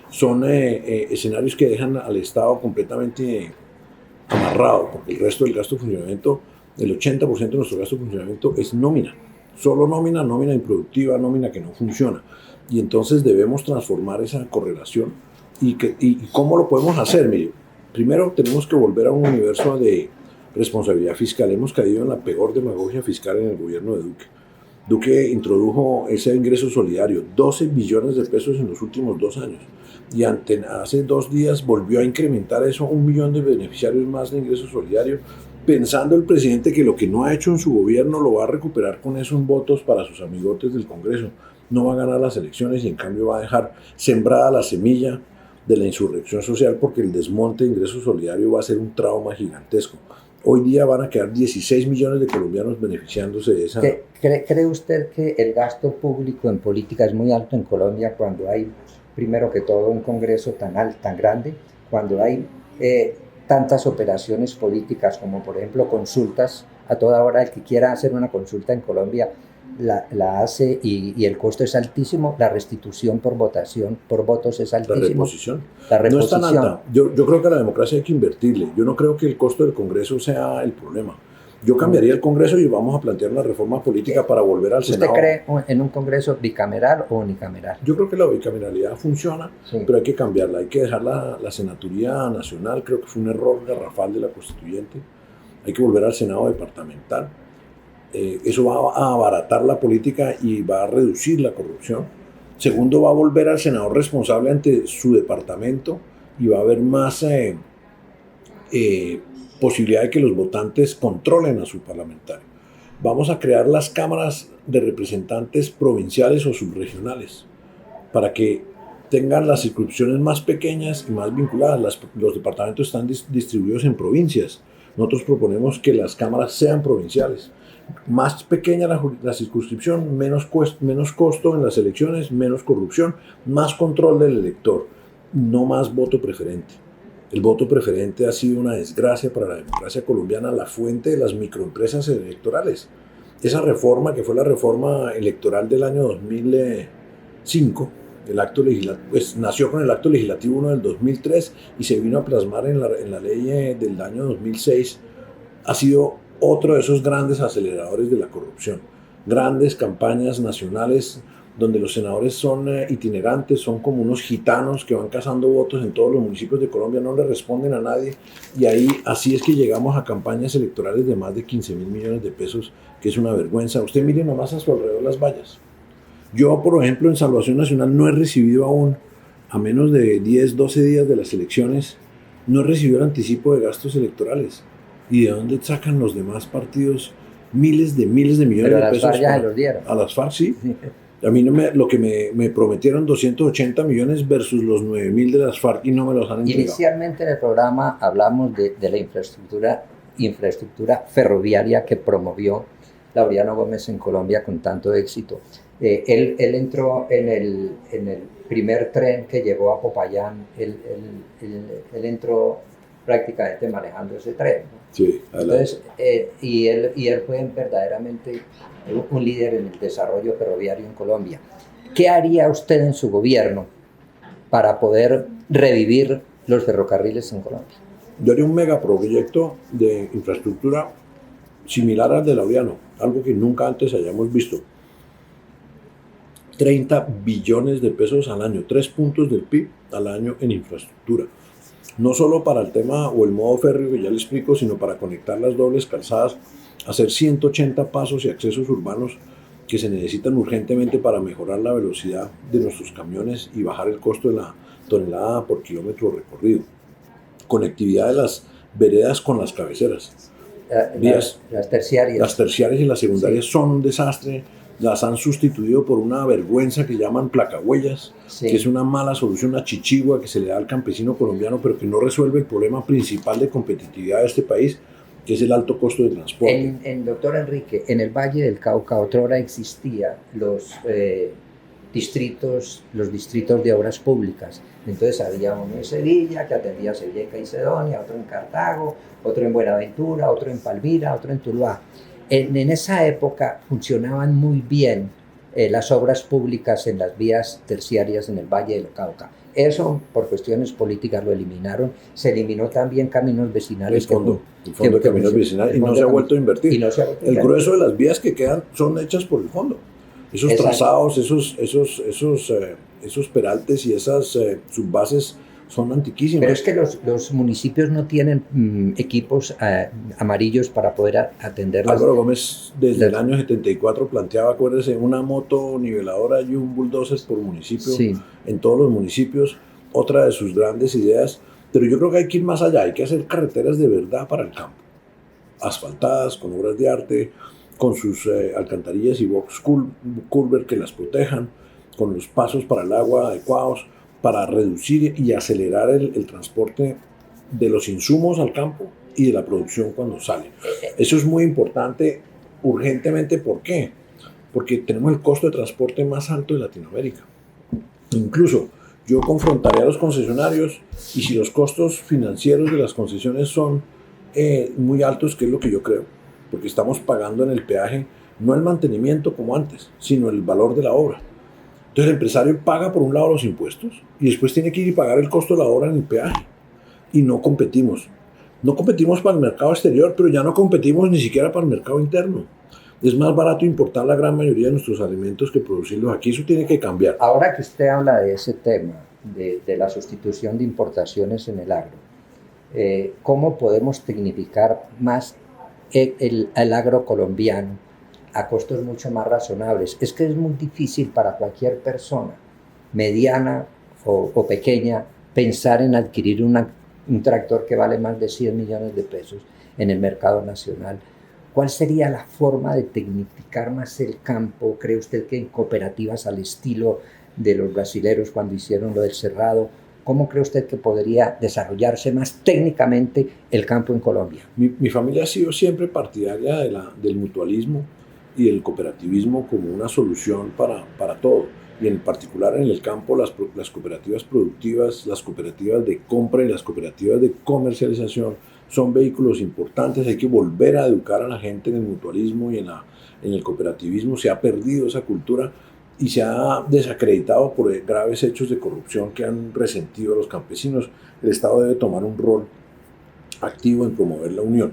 Son escenarios que dejan al Estado completamente amarrado, porque el resto del gasto de funcionamiento, el 80% de nuestro gasto de funcionamiento es nómina, solo nómina, nómina improductiva, nómina que no funciona. Y entonces debemos transformar esa correlación. ¿Y cómo lo podemos hacer? Mire, primero tenemos que volver a un universo de responsabilidad fiscal. Hemos caído en la peor demagogia fiscal en el gobierno de Duque. Duque introdujo ese ingreso solidario, 12 billones de pesos en los últimos 2 años. Y hace 2 días volvió a incrementar eso, 1 millón de beneficiarios más de ingreso solidario, pensando el presidente que lo que no ha hecho en su gobierno lo va a recuperar con eso en votos para sus amigotes del Congreso. No va a ganar las elecciones y en cambio va a dejar sembrada la semilla de la insurrección social, porque el desmonte de ingreso solidario va a ser un trauma gigantesco. Hoy día van a quedar 16 millones de colombianos beneficiándose de esa... ¿Cree usted que el gasto público en política es muy alto en Colombia cuando hay, primero que todo, un Congreso tan grande, cuando hay tantas operaciones políticas como, por ejemplo, consultas a toda hora? El que quiera hacer una consulta en Colombia la hace y el costo es altísimo, la restitución por votos es altísimo. La reposición. No es tan alta. Yo creo que a la democracia hay que invertirle. Yo no creo que el costo del Congreso sea el problema. Yo cambiaría el Congreso y vamos a plantear una reforma política para volver al Senado. ¿Usted cree en un Congreso bicameral o unicameral? Yo creo que la bicameralidad funciona, sí, pero hay que cambiarla. Hay que dejar la Senaturía Nacional. Creo que fue un error garrafal de la Constituyente. Hay que volver al Senado departamental. Eso va a abaratar la política y va a reducir la corrupción. Segundo, va a volver al senador responsable ante su departamento y va a haber más posibilidad de que los votantes controlen a su parlamentario. Vamos a crear las cámaras de representantes provinciales o subregionales para que tengan las circunscripciones más pequeñas y más vinculadas. Los departamentos están distribuidos en provincias. Nosotros proponemos que las cámaras sean provinciales. Más pequeña la circunscripción, menos costo en las elecciones, menos corrupción, más control del elector, no más voto preferente. El voto preferente ha sido una desgracia para la democracia colombiana, la fuente de las microempresas electorales. Esa reforma, que fue la reforma electoral del año 2005, pues nació con el acto legislativo 1 del 2003 y se vino a plasmar en la ley del año 2006, ha sido otro de esos grandes aceleradores de la corrupción. Grandes campañas nacionales donde los senadores son itinerantes, son como unos gitanos que van cazando votos en todos los municipios de Colombia, no le responden a nadie, y así es que llegamos a campañas electorales de más de 15.000 millones de pesos, que es una vergüenza. Usted mire nomás a su alrededor las vallas. Yo, por ejemplo, en Salvación Nacional no he recibido aún, a menos de 10, 12 días de las elecciones, no he recibido el anticipo de gastos electorales. ¿Y de dónde sacan los demás partidos miles de millones de pesos? A las FARC ya se los dieron. A las FARC sí. A mí lo que me prometieron 280 millones versus los 9.000 de las FARC y no me los han entregado. Inicialmente en el programa hablamos de la infraestructura ferroviaria que promovió Laureano Gómez en Colombia con tanto éxito. Él entró en el primer tren que llegó a Popayán, él entró prácticamente manejando ese tren, ¿no? Sí, entonces, y él fue verdaderamente un líder en el desarrollo ferroviario en Colombia. ¿Qué haría usted en su gobierno para poder revivir los ferrocarriles en Colombia? Yo haría un megaproyecto de infraestructura similar al de Laureano, algo que nunca antes hayamos visto. 30 billones de pesos al año, 3 puntos del PIB al año en infraestructura. No solo para el tema o el modo férreo que ya le explico, sino para conectar las dobles calzadas, hacer 180 pasos y accesos urbanos que se necesitan urgentemente para mejorar la velocidad de nuestros camiones y bajar el costo de la tonelada por kilómetro recorrido. Conectividad de las veredas con las cabeceras. Las terciarias. Las terciarias y las secundarias son un desastre. Las han sustituido por una vergüenza que llaman placahuellas, que es una mala solución, una chichigua que se le da al campesino colombiano, pero que no resuelve el problema principal de competitividad de este país, que es el alto costo de transporte. Doctor Enrique, en el Valle del Cauca otrora existía los distritos de obras públicas. Entonces había uno en Sevilla que atendía a Sevilla y Caicedonia, otro en Cartago, otro en Buenaventura, otro en Palmira, otro en Tuluá. En esa época funcionaban muy bien las obras públicas en las vías terciarias en el Valle del Cauca. Eso, por cuestiones políticas, lo eliminaron. Se eliminó también caminos vecinales. El fondo de caminos vecinales, y no se ha vuelto a invertir. El grueso de las vías que quedan son hechas por el fondo. Esos trazados, esos peraltes y esas subbases son antiquísimas. Pero es que los municipios no tienen equipos amarillos para poder atenderlas. Álvaro Gómez desde el año 74 planteaba, acuérdese, una moto niveladora y un bulldozer por municipio, en todos los municipios, otra de sus grandes ideas. Pero yo creo que hay que ir más allá, hay que hacer carreteras de verdad para el campo, asfaltadas, con obras de arte, con sus alcantarillas y box culvert que las protejan, con los pasos para el agua adecuados, para reducir y acelerar el transporte de los insumos al campo y de la producción cuando sale. Eso es muy importante urgentemente. ¿Por qué? Porque tenemos el costo de transporte más alto de Latinoamérica. Incluso yo confrontaré a los concesionarios, y si los costos financieros de las concesiones son muy altos, que es lo que yo creo, porque estamos pagando en el peaje no el mantenimiento como antes, sino el valor de la obra. Entonces el empresario paga por un lado los impuestos y después tiene que ir y pagar el costo de la obra en el peaje. Y no competimos. No competimos para el mercado exterior, pero ya no competimos ni siquiera para el mercado interno. Es más barato importar la gran mayoría de nuestros alimentos que producirlos aquí. Eso tiene que cambiar. Ahora que usted habla de ese tema, de la sustitución de importaciones en el agro, ¿cómo podemos tecnificar más el agro colombiano a costos mucho más razonables? Es que es muy difícil para cualquier persona, mediana o pequeña, pensar en adquirir un tractor que vale más de 100 millones de pesos en el mercado nacional. ¿Cuál sería la forma de tecnificar más el campo? ¿Cree usted que en cooperativas al estilo de los brasileros cuando hicieron lo del cerrado? ¿Cómo cree usted que podría desarrollarse más técnicamente el campo en Colombia? Mi familia ha sido siempre partidaria del mutualismo y el cooperativismo como una solución para todo, y en particular en el campo las cooperativas productivas, las cooperativas de compra y las cooperativas de comercialización son vehículos importantes. Hay que volver a educar a la gente en el mutualismo y en el cooperativismo. Se ha perdido esa cultura y se ha desacreditado por graves hechos de corrupción que han resentido a los campesinos. El Estado debe tomar un rol activo en promover la unión.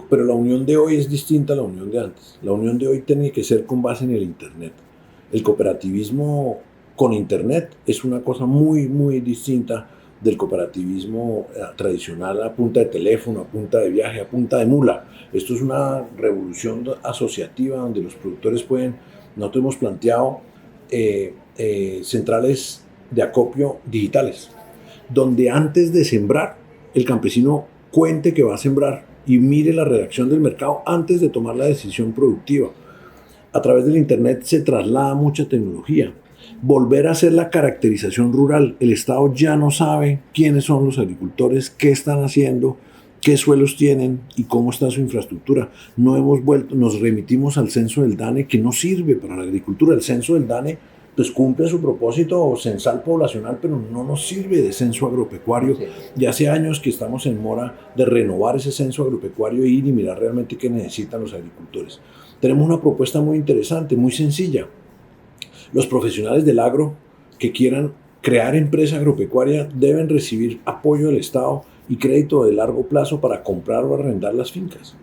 Pero la unión de hoy es distinta a la unión de antes. La unión de hoy tiene que ser con base en el Internet. El cooperativismo con Internet es una cosa muy, muy distinta del cooperativismo tradicional a punta de teléfono, a punta de viaje, a punta de mula. Esto es una revolución asociativa donde los productores nosotros hemos planteado centrales de acopio digitales, donde antes de sembrar, el campesino cuente que va a sembrar y mire la reacción del mercado antes de tomar la decisión productiva. A través del Internet se traslada mucha tecnología. Volver a hacer la caracterización rural. El Estado ya no sabe quiénes son los agricultores, qué están haciendo, qué suelos tienen y cómo está su infraestructura. No hemos vuelto, nos remitimos al censo del DANE, que no sirve para la agricultura. El censo del DANE pues cumple su propósito censal poblacional, pero no nos sirve de censo agropecuario. Sí. Y hace años que estamos en mora de renovar ese censo agropecuario e ir y mirar realmente qué necesitan los agricultores. Tenemos una propuesta muy interesante, muy sencilla. Los profesionales del agro que quieran crear empresa agropecuaria deben recibir apoyo del Estado y crédito de largo plazo para comprar o arrendar las fincas.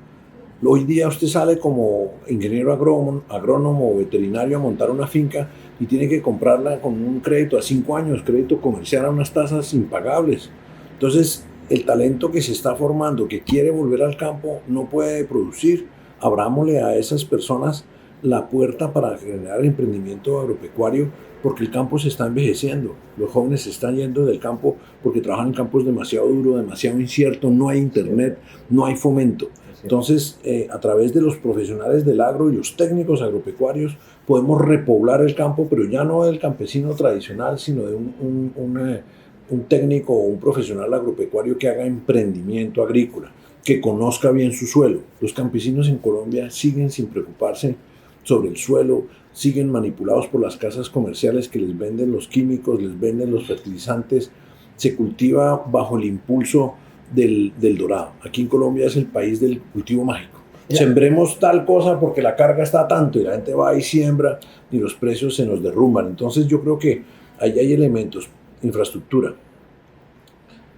Hoy día usted sale como ingeniero agrónomo o veterinario a montar una finca y tiene que comprarla con un crédito a 5 años, crédito comercial a unas tasas impagables. Entonces, el talento que se está formando, que quiere volver al campo, no puede producir. Abrámosle a esas personas la puerta para generar emprendimiento agropecuario, porque el campo se está envejeciendo. Los jóvenes se están yendo del campo porque trabajan en campos demasiado duros, demasiado inciertos, no hay internet, no hay fomento. Entonces, a través de los profesionales del agro y los técnicos agropecuarios, podemos repoblar el campo, pero ya no del campesino tradicional, sino de un técnico o un profesional agropecuario que haga emprendimiento agrícola, que conozca bien su suelo. Los campesinos en Colombia siguen sin preocuparse sobre el suelo, siguen manipulados por las casas comerciales que les venden los químicos, les venden los fertilizantes. Se cultiva bajo el impulso del dorado. Aquí en Colombia es el país del cultivo mágico. Sembremos tal cosa porque la carga está tanto y la gente va y siembra y los precios se nos derrumban. Entonces yo creo que ahí hay elementos, infraestructura,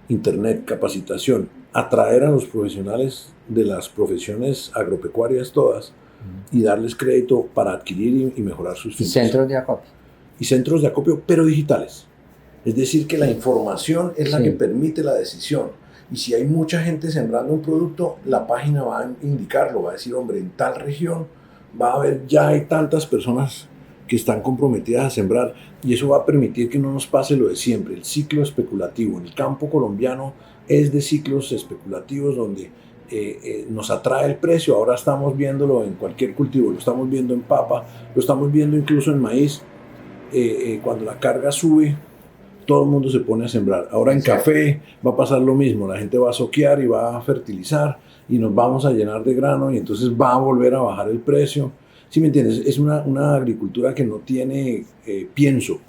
internet, capacitación, atraer a los profesionales de las profesiones agropecuarias todas y darles crédito para adquirir y mejorar sus fincas. Y centros de acopio. Y centros de acopio, pero digitales. Es decir, que la información es la que permite la decisión. Y si hay mucha gente sembrando un producto, la página va a indicarlo, va a decir, hombre, en tal región va a haber, ya hay tantas personas que están comprometidas a sembrar, y eso va a permitir que no nos pase lo de siempre, el ciclo especulativo. En el campo colombiano es de ciclos especulativos donde nos atrae el precio. Ahora estamos viéndolo en cualquier cultivo, lo estamos viendo en papa, lo estamos viendo incluso en maíz. Cuando la carga sube, todo el mundo se pone a sembrar. Ahora en café va a pasar lo mismo, la gente va a soquear y va a fertilizar y nos vamos a llenar de grano y entonces va a volver a bajar el precio. ¿Sí me entiendes? Es una agricultura que no tiene pienso,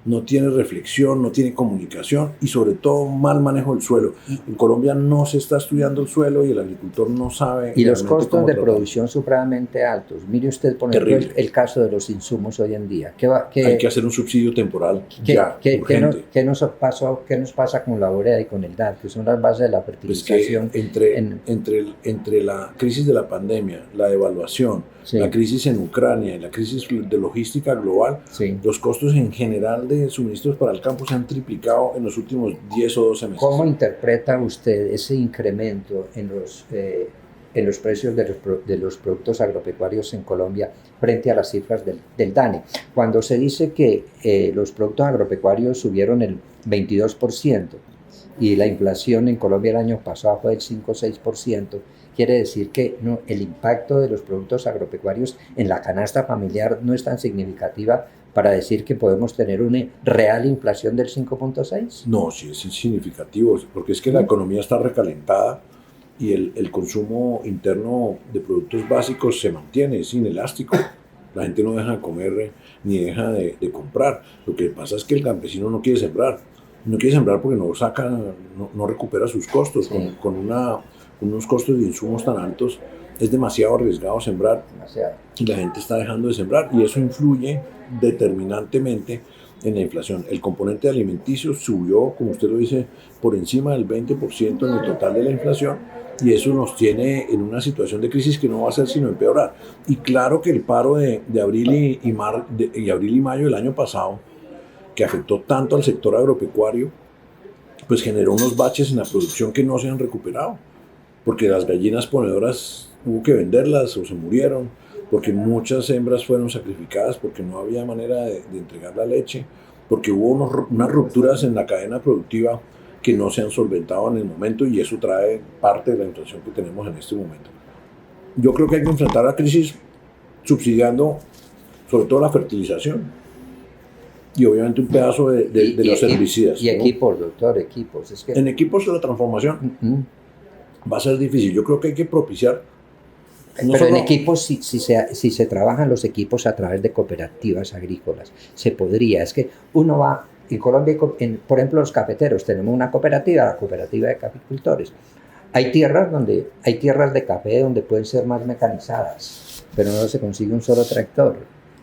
no tiene reflexión, no tiene comunicación y sobre todo mal manejo del suelo. En Colombia no se está estudiando el suelo y el agricultor no sabe. Y los costos de producción supremamente altos. Mire usted, por ejemplo, el caso de los insumos hoy en día. Hay que hacer un subsidio temporal ya, urgente. ¿Qué nos pasa con la urea y con el DAT, que son las bases de la fertilización? Pues entre la crisis de la pandemia, la devaluación, la crisis en Ucrania y la crisis de logística global, los costos en general de suministros para el campo se han triplicado en los últimos 10 o 12 meses. ¿Cómo interpreta usted ese incremento en los precios de los productos agropecuarios en Colombia frente a las cifras del DANE? Cuando se dice que los productos agropecuarios subieron el 22% y la inflación en Colombia el año pasado fue del 5 o 6%, quiere decir que el impacto de los productos agropecuarios en la canasta familiar no es tan significativa para decir que podemos tener una real inflación del 5.6. No, sí es significativo, porque es que la economía está recalentada y el consumo interno de productos básicos se mantiene, es inelástico. La gente no deja de comer ni deja de comprar. Lo que pasa es que el campesino no quiere sembrar. No quiere sembrar porque no recupera sus costos. Con unos costos de insumos tan altos, es demasiado arriesgado sembrar. Y la gente está dejando de sembrar y eso influye determinantemente en la inflación. El componente alimenticio subió, como usted lo dice, por encima del 20% en el total de la inflación, y eso nos tiene en una situación de crisis que no va a ser sino empeorar. Y claro que el paro de abril y mayo del año pasado, que afectó tanto al sector agropecuario, pues generó unos baches en la producción que no se han recuperado, porque las gallinas ponedoras hubo que venderlas o se murieron, porque muchas hembras fueron sacrificadas, porque no había manera de entregar la leche, porque hubo unas rupturas en la cadena productiva que no se han solventado en el momento, y eso trae parte de la inflación que tenemos en este momento. Yo creo que hay que enfrentar la crisis subsidiando sobre todo la fertilización y obviamente un pedazo de los herbicidas. Y equipos, doctor, equipos. En equipos de la transformación. va a ser difícil. Yo creo que hay que propiciar, no Pero en solo, equipos, si se trabajan los equipos a través de cooperativas agrícolas, se podría. Es que uno va, en Colombia, por ejemplo, los cafeteros, tenemos una cooperativa, la cooperativa de caficultores. Hay tierras de café donde pueden ser más mecanizadas, pero no se consigue un solo tractor.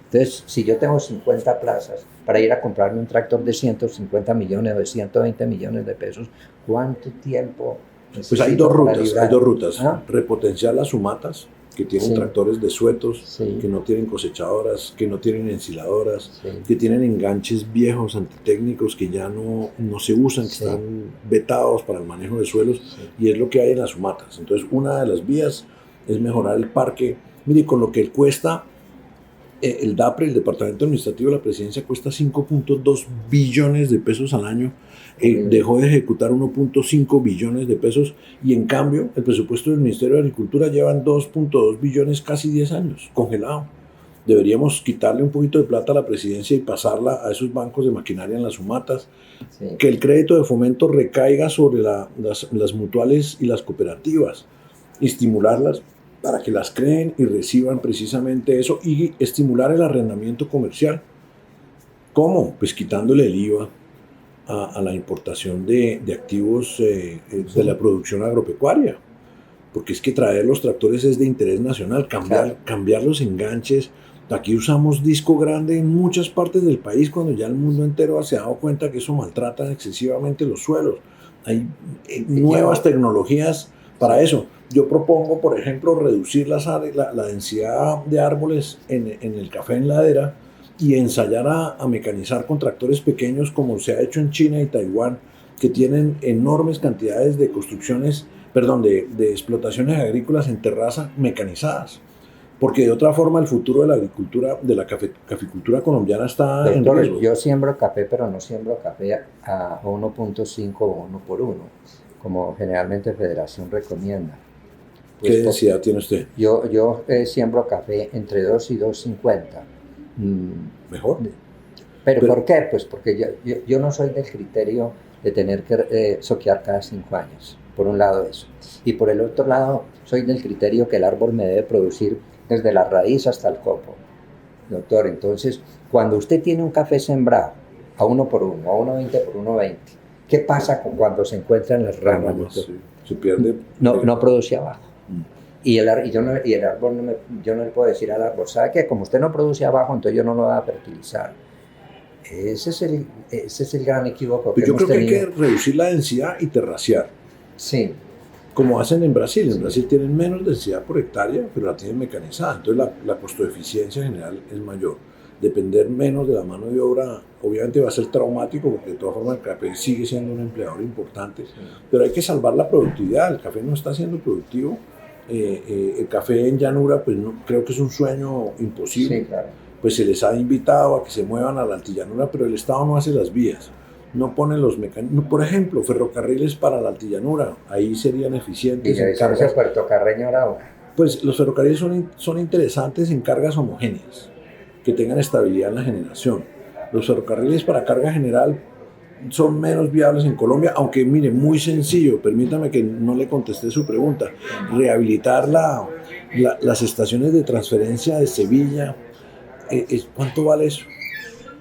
Entonces, si yo tengo 50 plazas para ir a comprarme un tractor de 150 millones o de 120 millones de pesos, ¿cuánto tiempo pues hay necesito para hay librar? dos rutas. ¿Ah? Repotenciar las sumatas, que tienen Sí, tractores desuetos, sí, que no tienen cosechadoras, que no tienen ensiladoras, sí, que tienen enganches viejos, antitécnicos, que ya no se usan, que sí, están vetados para el manejo de suelos, sí. y es lo que hay en las sumatas. Entonces, una de las vías es mejorar el parque. Mire, con lo que cuesta el DAPRE, el Departamento Administrativo de la Presidencia, cuesta 5.2 billones de pesos al año. Dejó de ejecutar 1.5 billones de pesos y en cambio el presupuesto del Ministerio de Agricultura llevan 2.2 billones, casi 10 años, congelado. Deberíamos quitarle un poquito de plata a la presidencia y pasarla a esos bancos de maquinaria en las sumatas, Sí. que el crédito de fomento recaiga sobre las mutuales y las cooperativas, y estimularlas para que las creen y reciban precisamente eso, y estimular el arrendamiento comercial. ¿Cómo? Pues quitándole el IVA a la importación de activos de la producción agropecuaria, porque es que traer los tractores es de interés nacional, cambiar los enganches. Aquí usamos disco grande en muchas partes del país cuando ya el mundo entero se ha dado cuenta que eso maltrata excesivamente los suelos. Hay nuevas tecnologías para eso. Yo propongo, por ejemplo, reducir la densidad de árboles en el café en ladera y ensayar a mecanizar con tractores pequeños como se ha hecho en China y Taiwán, que tienen enormes cantidades de construcciones, perdón, de explotaciones agrícolas en terraza mecanizadas. Porque de otra forma el futuro de la agricultura, de la caficultura colombiana está en Doctor, riesgo. yo siembro café, pero no siembro café a 1.5 o 1 por 1, como generalmente Federación recomienda. Pues ¿Qué densidad tiene usted? Yo siembro café entre 2 y 2.50. ¿Mejor? ¿Pero por qué? Pues porque yo no soy del criterio de tener que soquear cada 5 años, por un lado eso. Y por el otro lado, soy del criterio que el árbol me debe producir desde la raíz hasta el copo. Doctor, entonces, cuando usted tiene un café sembrado a 1 por 1, a 1.20 por 1.20, ¿qué pasa cuando se encuentran las ramas? Sí. Se pierde. No produce abajo. Y el árbol, yo no le puedo decir al árbol, ¿sabe qué? Como usted no produce abajo, entonces yo no lo voy a fertilizar. Ese es el gran equívoco que Yo hemos creo que tenido. hay que reducir la densidad y terraciar. Sí. Como hacen en Brasil. En Brasil tienen menos densidad por hectárea, pero la tienen mecanizada. Entonces la costo-eficiencia general es mayor. Depender menos de la mano de obra, obviamente va a ser traumático, porque de todas formas el café sigue siendo un empleador importante, pero hay que salvar la productividad. El café no está siendo productivo. El café en llanura, pues no, creo que es un sueño imposible. Sí, claro. Pues se les ha invitado a que se muevan a la altillanura, pero el Estado no hace las vías, no pone los mecanismos. Por ejemplo, ferrocarriles para la altillanura, ahí serían eficientes. Y ese puertocarreño ahora. Pues los ferrocarriles son interesantes en cargas homogéneas, que tengan estabilidad en la generación. Los ferrocarriles para carga general son menos viables en Colombia, aunque mire, muy sencillo, permítame que no le contesté su pregunta. Rehabilitar las estaciones de transferencia de Sevilla, ¿cuánto vale eso?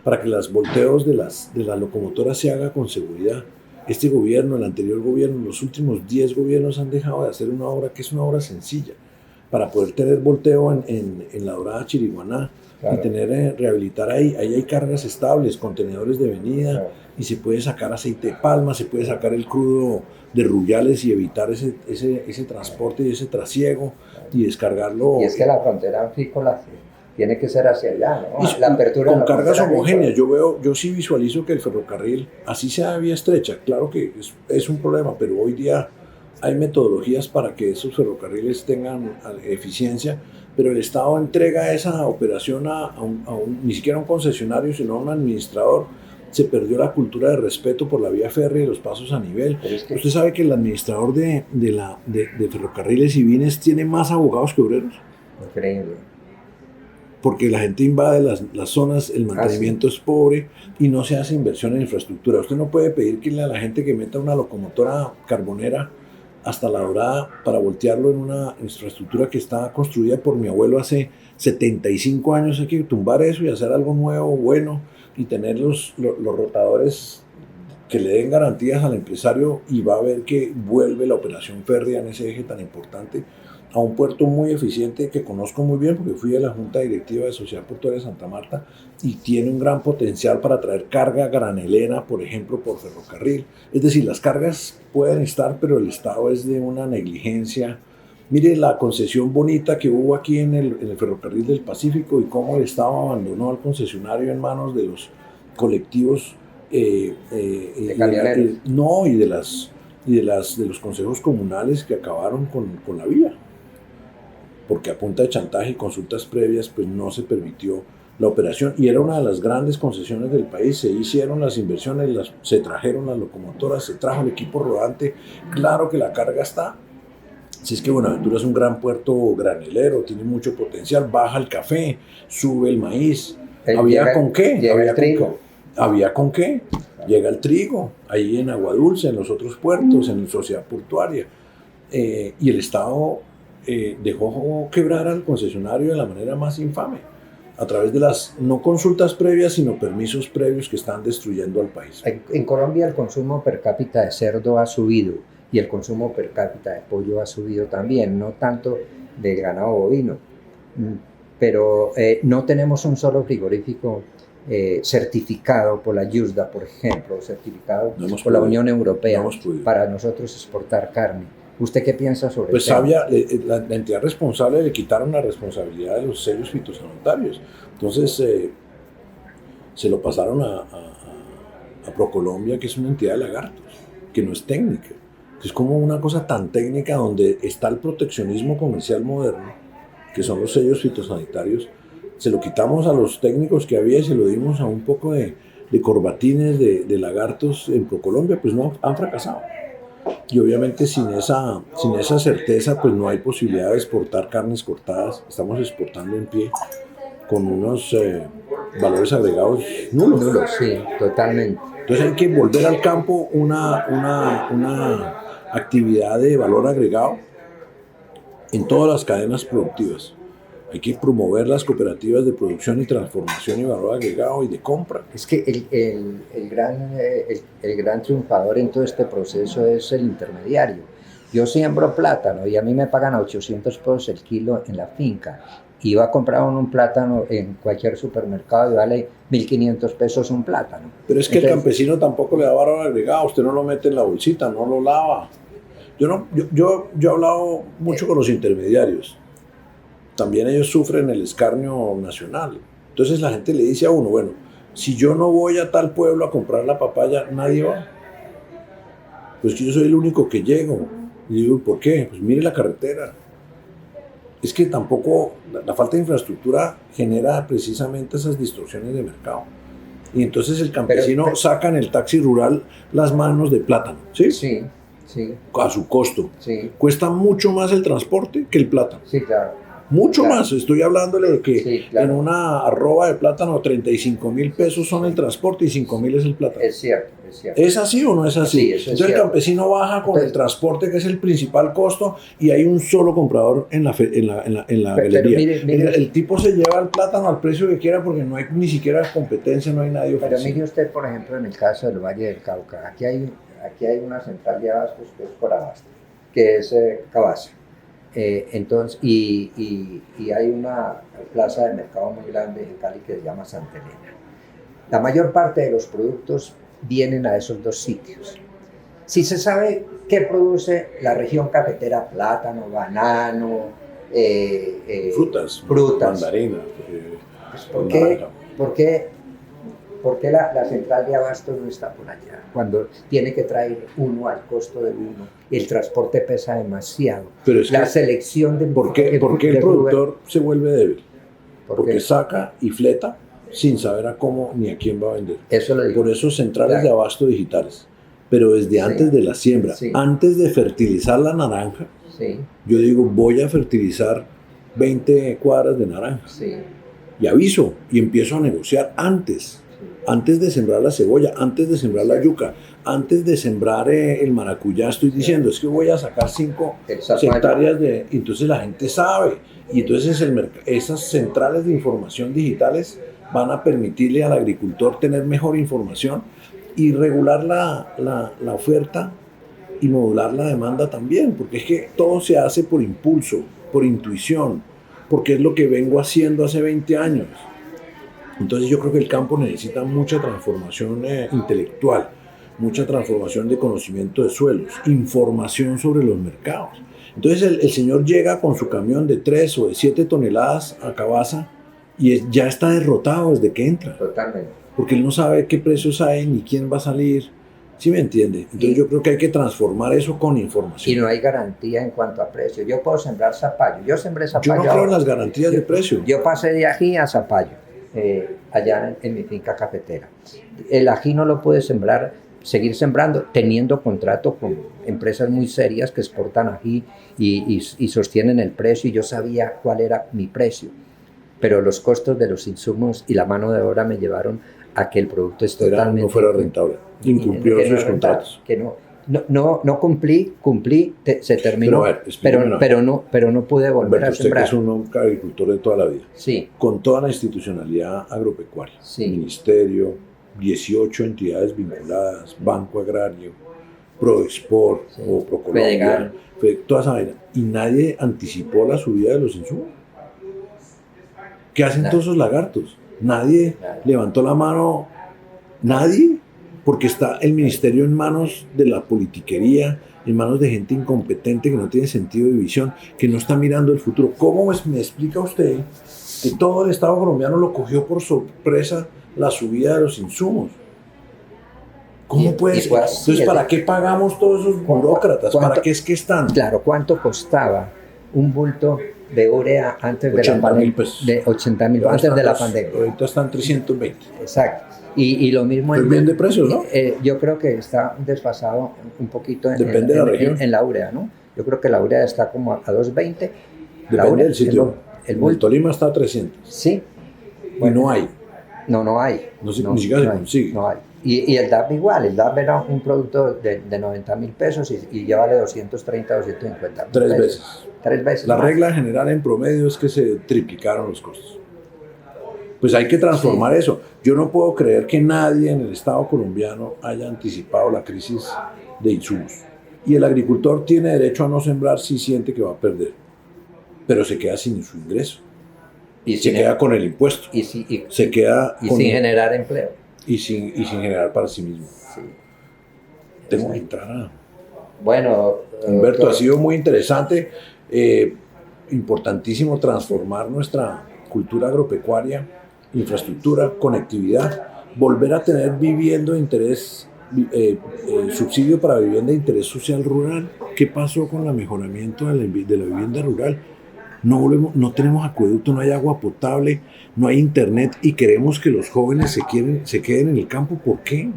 Para que los volteos de las locomotoras se haga con seguridad. Este gobierno, el anterior gobierno, los últimos 10 gobiernos han dejado de hacer una obra que es una obra sencilla, para poder tener volteo en la Dorada Chiriguaná, claro, y rehabilitar ahí hay cargas estables, contenedores de venida, claro, y se puede sacar aceite de palma, se puede sacar el crudo de Rubiales y evitar ese transporte y ese trasiego, claro, y descargarlo. Y es que la frontera anfícola tiene que ser hacia allá, ¿no? La apertura con cargas homogéneas. Yo sí visualizo que el ferrocarril, así sea vía estrecha, claro que es un problema, pero hoy día hay metodologías para que esos ferrocarriles tengan eficiencia, pero el Estado entrega esa operación ni siquiera a un concesionario, sino a un administrador. Se perdió la cultura de respeto por la vía férrea y los pasos a nivel. ¿Usted sabe que el administrador de ferrocarriles y bienes tiene más abogados que obreros? Increíble. Porque la gente invade las zonas, el mantenimiento es pobre y no se hace inversión en infraestructura. Usted no puede pedir a la gente que meta una locomotora carbonera hasta La Dorada para voltearlo en una infraestructura que está construida por mi abuelo hace 75 años. Hay que tumbar eso y hacer algo nuevo, bueno, y tener los rotadores que le den garantías al empresario, y va a ver que vuelve la operación férrea en ese eje tan importante a un puerto muy eficiente que conozco muy bien porque fui de la Junta Directiva de Sociedad Portuaria de Santa Marta, y tiene un gran potencial para traer carga granelera, por ejemplo, por ferrocarril. Es decir, las cargas pueden estar, pero el Estado es de una negligencia. Mire la concesión bonita que hubo aquí en el ferrocarril del Pacífico y cómo el Estado abandonó al concesionario en manos de los colectivos de camioneros. no, y de los consejos comunales que acabaron con la vía, porque a punta de chantaje y consultas previas pues no se permitió la operación, y era una de las grandes concesiones del país. Se hicieron las inversiones, se trajeron las locomotoras, se trajo el equipo rodante. Claro que la carga está. Si es que Buenaventura es un gran puerto granelero, tiene mucho potencial, baja el café, sube el maíz. ¿Había con qué? Llega el trigo. ¿Había con qué? Llega el trigo, ahí en Agua Dulce, en los otros puertos, en la sociedad portuaria. Y el Estado dejó quebrar al concesionario de la manera más infame, a través de las no consultas previas, sino permisos previos que están destruyendo al país. En Colombia el consumo per cápita de cerdo ha subido y el consumo per cápita de pollo ha subido también, no tanto del ganado bovino, pero no tenemos un solo frigorífico certificado por la YUSDA, por ejemplo, certificado por la Unión Europea para nosotros exportar carne. ¿Usted qué piensa sobre eso? Pues la entidad responsable le quitaron la responsabilidad de los sellos fitosanitarios. Entonces se lo pasaron a Procolombia, que es una entidad de lagartos, que no es técnica. Es como una cosa tan técnica donde está el proteccionismo comercial moderno, que son los sellos fitosanitarios. Se lo quitamos a los técnicos que había y se lo dimos a un poco de corbatines de lagartos en Procolombia, pues no han fracasado. Y obviamente sin esa certeza pues no hay posibilidad de exportar carnes cortadas. Estamos exportando en pie con unos valores agregados nulos. Nulos, sí, totalmente. Entonces hay que volver al campo una actividad de valor agregado en todas las cadenas productivas. Hay que promover las cooperativas de producción y transformación y valor agregado y de compra. Es que el gran triunfador en todo este proceso es el intermediario. Yo siembro plátano y a mí me pagan a 800 pesos el kilo en la finca. Iba a comprar un plátano en cualquier supermercado y vale 1.500 pesos un plátano. Pero es que entonces, el campesino tampoco le da valor agregado. Usted no lo mete en la bolsita, no lo lava. Yo he hablado mucho con los intermediarios. También ellos sufren el escarnio nacional. Entonces la gente le dice a uno, bueno, si yo no voy a tal pueblo a comprar la papaya, nadie va. Pues que yo soy el único que llego. Y digo, ¿por qué? Pues mire la carretera. Es que tampoco, la falta de infraestructura genera precisamente esas distorsiones de mercado. Y entonces el campesino saca en el taxi rural las manos de plátano, ¿sí? Sí, sí. A su costo. Sí. Cuesta mucho más el transporte que el plátano. Sí, claro. Mucho más, estoy hablándole de que sí, claro, en una arroba de plátano 35.000 pesos son el transporte y 5.000 es el plátano. Es cierto, es cierto. ¿Es así o no es así? Sí, entonces el campesino baja con el transporte, que es el principal costo, y hay un solo comprador en la galería. Mire, el tipo se lleva el plátano al precio que quiera porque no hay ni siquiera competencia, no hay nadie ofreciendo. Pero mire usted, por ejemplo, en el caso del Valle del Cauca, aquí hay una central de abastos que es Corabasto, que es Cabaza. Entonces, y hay una plaza de mercado muy grande en Cali que se llama Santa Elena. La mayor parte de los productos vienen a esos dos sitios. Si se sabe qué produce la región cafetera, plátano, banano, frutas, mandarinas, pues ¿por qué la central de abasto no está por allá? Cuando tiene que traer uno al costo de uno, el transporte pesa demasiado. Pero es la selección de... ¿Por qué el productor se vuelve débil? Porque saca y fleta sin saber a cómo ni a quién va a vender. Eso lo digo. Por eso centrales de abasto digitales. Pero desde antes de la siembra, antes de fertilizar la naranja, yo digo, voy a fertilizar 20 cuadras de naranja. Y aviso, y empiezo a negociar antes. Antes de sembrar la cebolla, antes de sembrar la yuca, antes de sembrar el maracuyá, estoy diciendo, es que voy a sacar 5 hectáreas de... Entonces la gente sabe. Y entonces esas centrales de información digitales van a permitirle al agricultor tener mejor información y regular la oferta y modular la demanda también, porque es que todo se hace por impulso, por intuición, porque es lo que vengo haciendo hace 20 años. Entonces yo creo que el campo necesita mucha transformación intelectual, mucha transformación de conocimiento de suelos, información sobre los mercados. Entonces el señor llega con su camión de 3 o de 7 toneladas a Cabaza y ya está derrotado desde que entra. Totalmente. Porque él no sabe qué precios hay ni quién va a salir. ¿Sí me entiende? Entonces yo creo que hay que transformar eso con información. Y no hay garantía en cuanto a precio. Yo puedo sembrar zapallo. Yo sembré zapallo. Yo no creo en las garantías de precio. Yo pasé de ají a zapallo, allá en mi finca cafetera. El ají no lo pude sembrar, seguir sembrando, teniendo contrato con empresas muy serias que exportan ají y sostienen el precio. Y yo sabía cuál era mi precio. Pero los costos de los insumos y la mano de obra me llevaron a que el producto totalmente... No fuera rentable. Incumplió sus contratos. Que no cumplí, se terminó, pero no pude volver a sembrar. Usted que es un agricultor de toda la vida. Sí. Con toda la institucionalidad agropecuaria. Sí. Ministerio, 18 entidades vinculadas, Banco Agrario, Proexport o Procolombia, toda esa vaina. Y nadie anticipó la subida de los insumos. ¿Qué hacen todos esos lagartos? Nadie levantó la mano, nadie, porque está el ministerio en manos de la politiquería, en manos de gente incompetente que no tiene sentido de visión, que no está mirando el futuro. ¿Cómo me explica usted que todo el Estado colombiano lo cogió por sorpresa la subida de los insumos? ¿Cómo puede ser? Entonces, ¿para qué pagamos todos esos burócratas? ¿Para qué es que están? Claro, ¿cuánto costaba un bulto de urea antes de la pandemia? De 80.000 antes de la pandemia. Ahorita están 320. Exacto. Y lo mismo es bien de precios, ¿no? Yo creo que está desfasado un poquito Depende de la región. En la urea, ¿no? Yo creo que la urea está como a 2.20. Depende del sitio. El Tolima está a 300. Sí. Bueno, y no hay. No hay. Ni siquiera se consigue. No hay. Y el DAP igual. El DAP era un producto de 90.000 pesos y ya vale 230, 250. 3 veces. 3 veces. La regla general en promedio es que se triplicaron los costos. Pues hay que transformar eso. Yo no puedo creer que nadie en el Estado colombiano haya anticipado la crisis de insumos. Y el agricultor tiene derecho a no sembrar si siente que va a perder, pero se queda sin su ingreso. Y se queda con el impuesto. Se queda sin generar empleo. Y sin generar para sí mismo. Sí. Tengo que entrar a... Bueno, Humberto, ha sido muy interesante, importantísimo transformar nuestra cultura agropecuaria, infraestructura, conectividad, volver a tener vivienda de interés, subsidio para vivienda de interés social rural. ¿Qué pasó con el mejoramiento de la vivienda rural? No tenemos acueducto, no hay agua potable, no hay internet y queremos que los jóvenes se queden en el campo. ¿Por qué?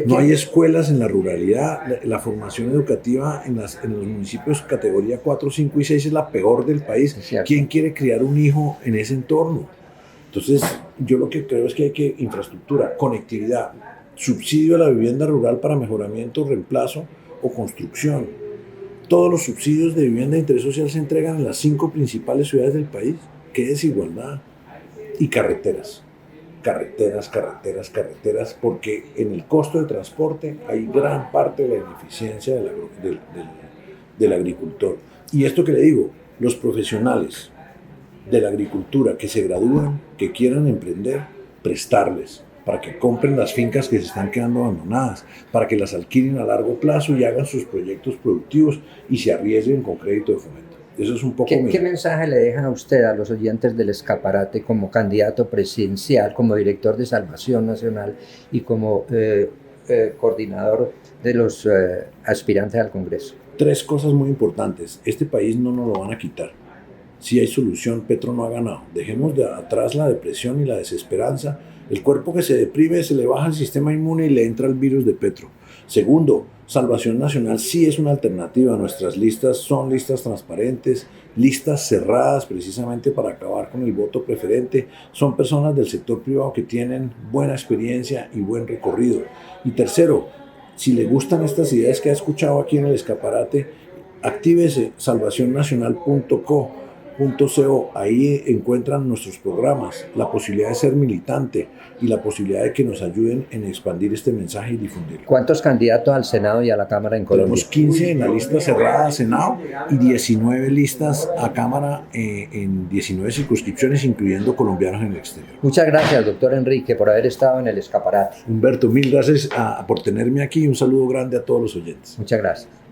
No hay escuelas en la ruralidad, la formación educativa en los municipios categoría 4, 5 y 6 es la peor del país. ¿Quién quiere criar un hijo en ese entorno? Entonces, yo lo que creo es que hay que infraestructura, conectividad, subsidio a la vivienda rural para mejoramiento, reemplazo o construcción. Todos los subsidios de vivienda de interés social se entregan en las 5 principales ciudades del país. ¡Qué desigualdad! Y carreteras, porque en el costo de transporte hay gran parte de la ineficiencia del agricultor. Y esto que le digo, los profesionales de la agricultura que se gradúan, que quieran emprender, prestarles para que compren las fincas que se están quedando abandonadas, para que las alquilen a largo plazo y hagan sus proyectos productivos y se arriesguen con crédito de fomento. Eso es un poco... ¿Qué mensaje le deja a usted a los oyentes del Escaparate como candidato presidencial, como director de Salvación Nacional y como coordinador de los aspirantes al Congreso? 3 cosas muy importantes. Este país no nos lo van a quitar. sí hay solución, Petro no ha ganado. Dejemos de atrás la depresión y la desesperanza. El cuerpo que se deprime se le baja el sistema inmune y le entra el virus de Petro. Segundo, Salvación Nacional sí es una alternativa. Nuestras listas son listas transparentes, listas cerradas precisamente para acabar con el voto preferente. Son personas del sector privado que tienen buena experiencia y buen recorrido. Y tercero, si le gustan estas ideas que ha escuchado aquí en el escaparate, actívese salvacionnacional.co. Ahí encuentran nuestros programas, la posibilidad de ser militante y la posibilidad de que nos ayuden en expandir este mensaje y difundirlo. ¿Cuántos candidatos al Senado y a la Cámara en Colombia? Tenemos 15 en la lista cerrada a Senado y 19 listas a Cámara en 19 circunscripciones, incluyendo colombianos en el exterior. Muchas gracias, doctor Enrique, por haber estado en el escaparate. Humberto, mil gracias por tenerme aquí y un saludo grande a todos los oyentes. Muchas gracias.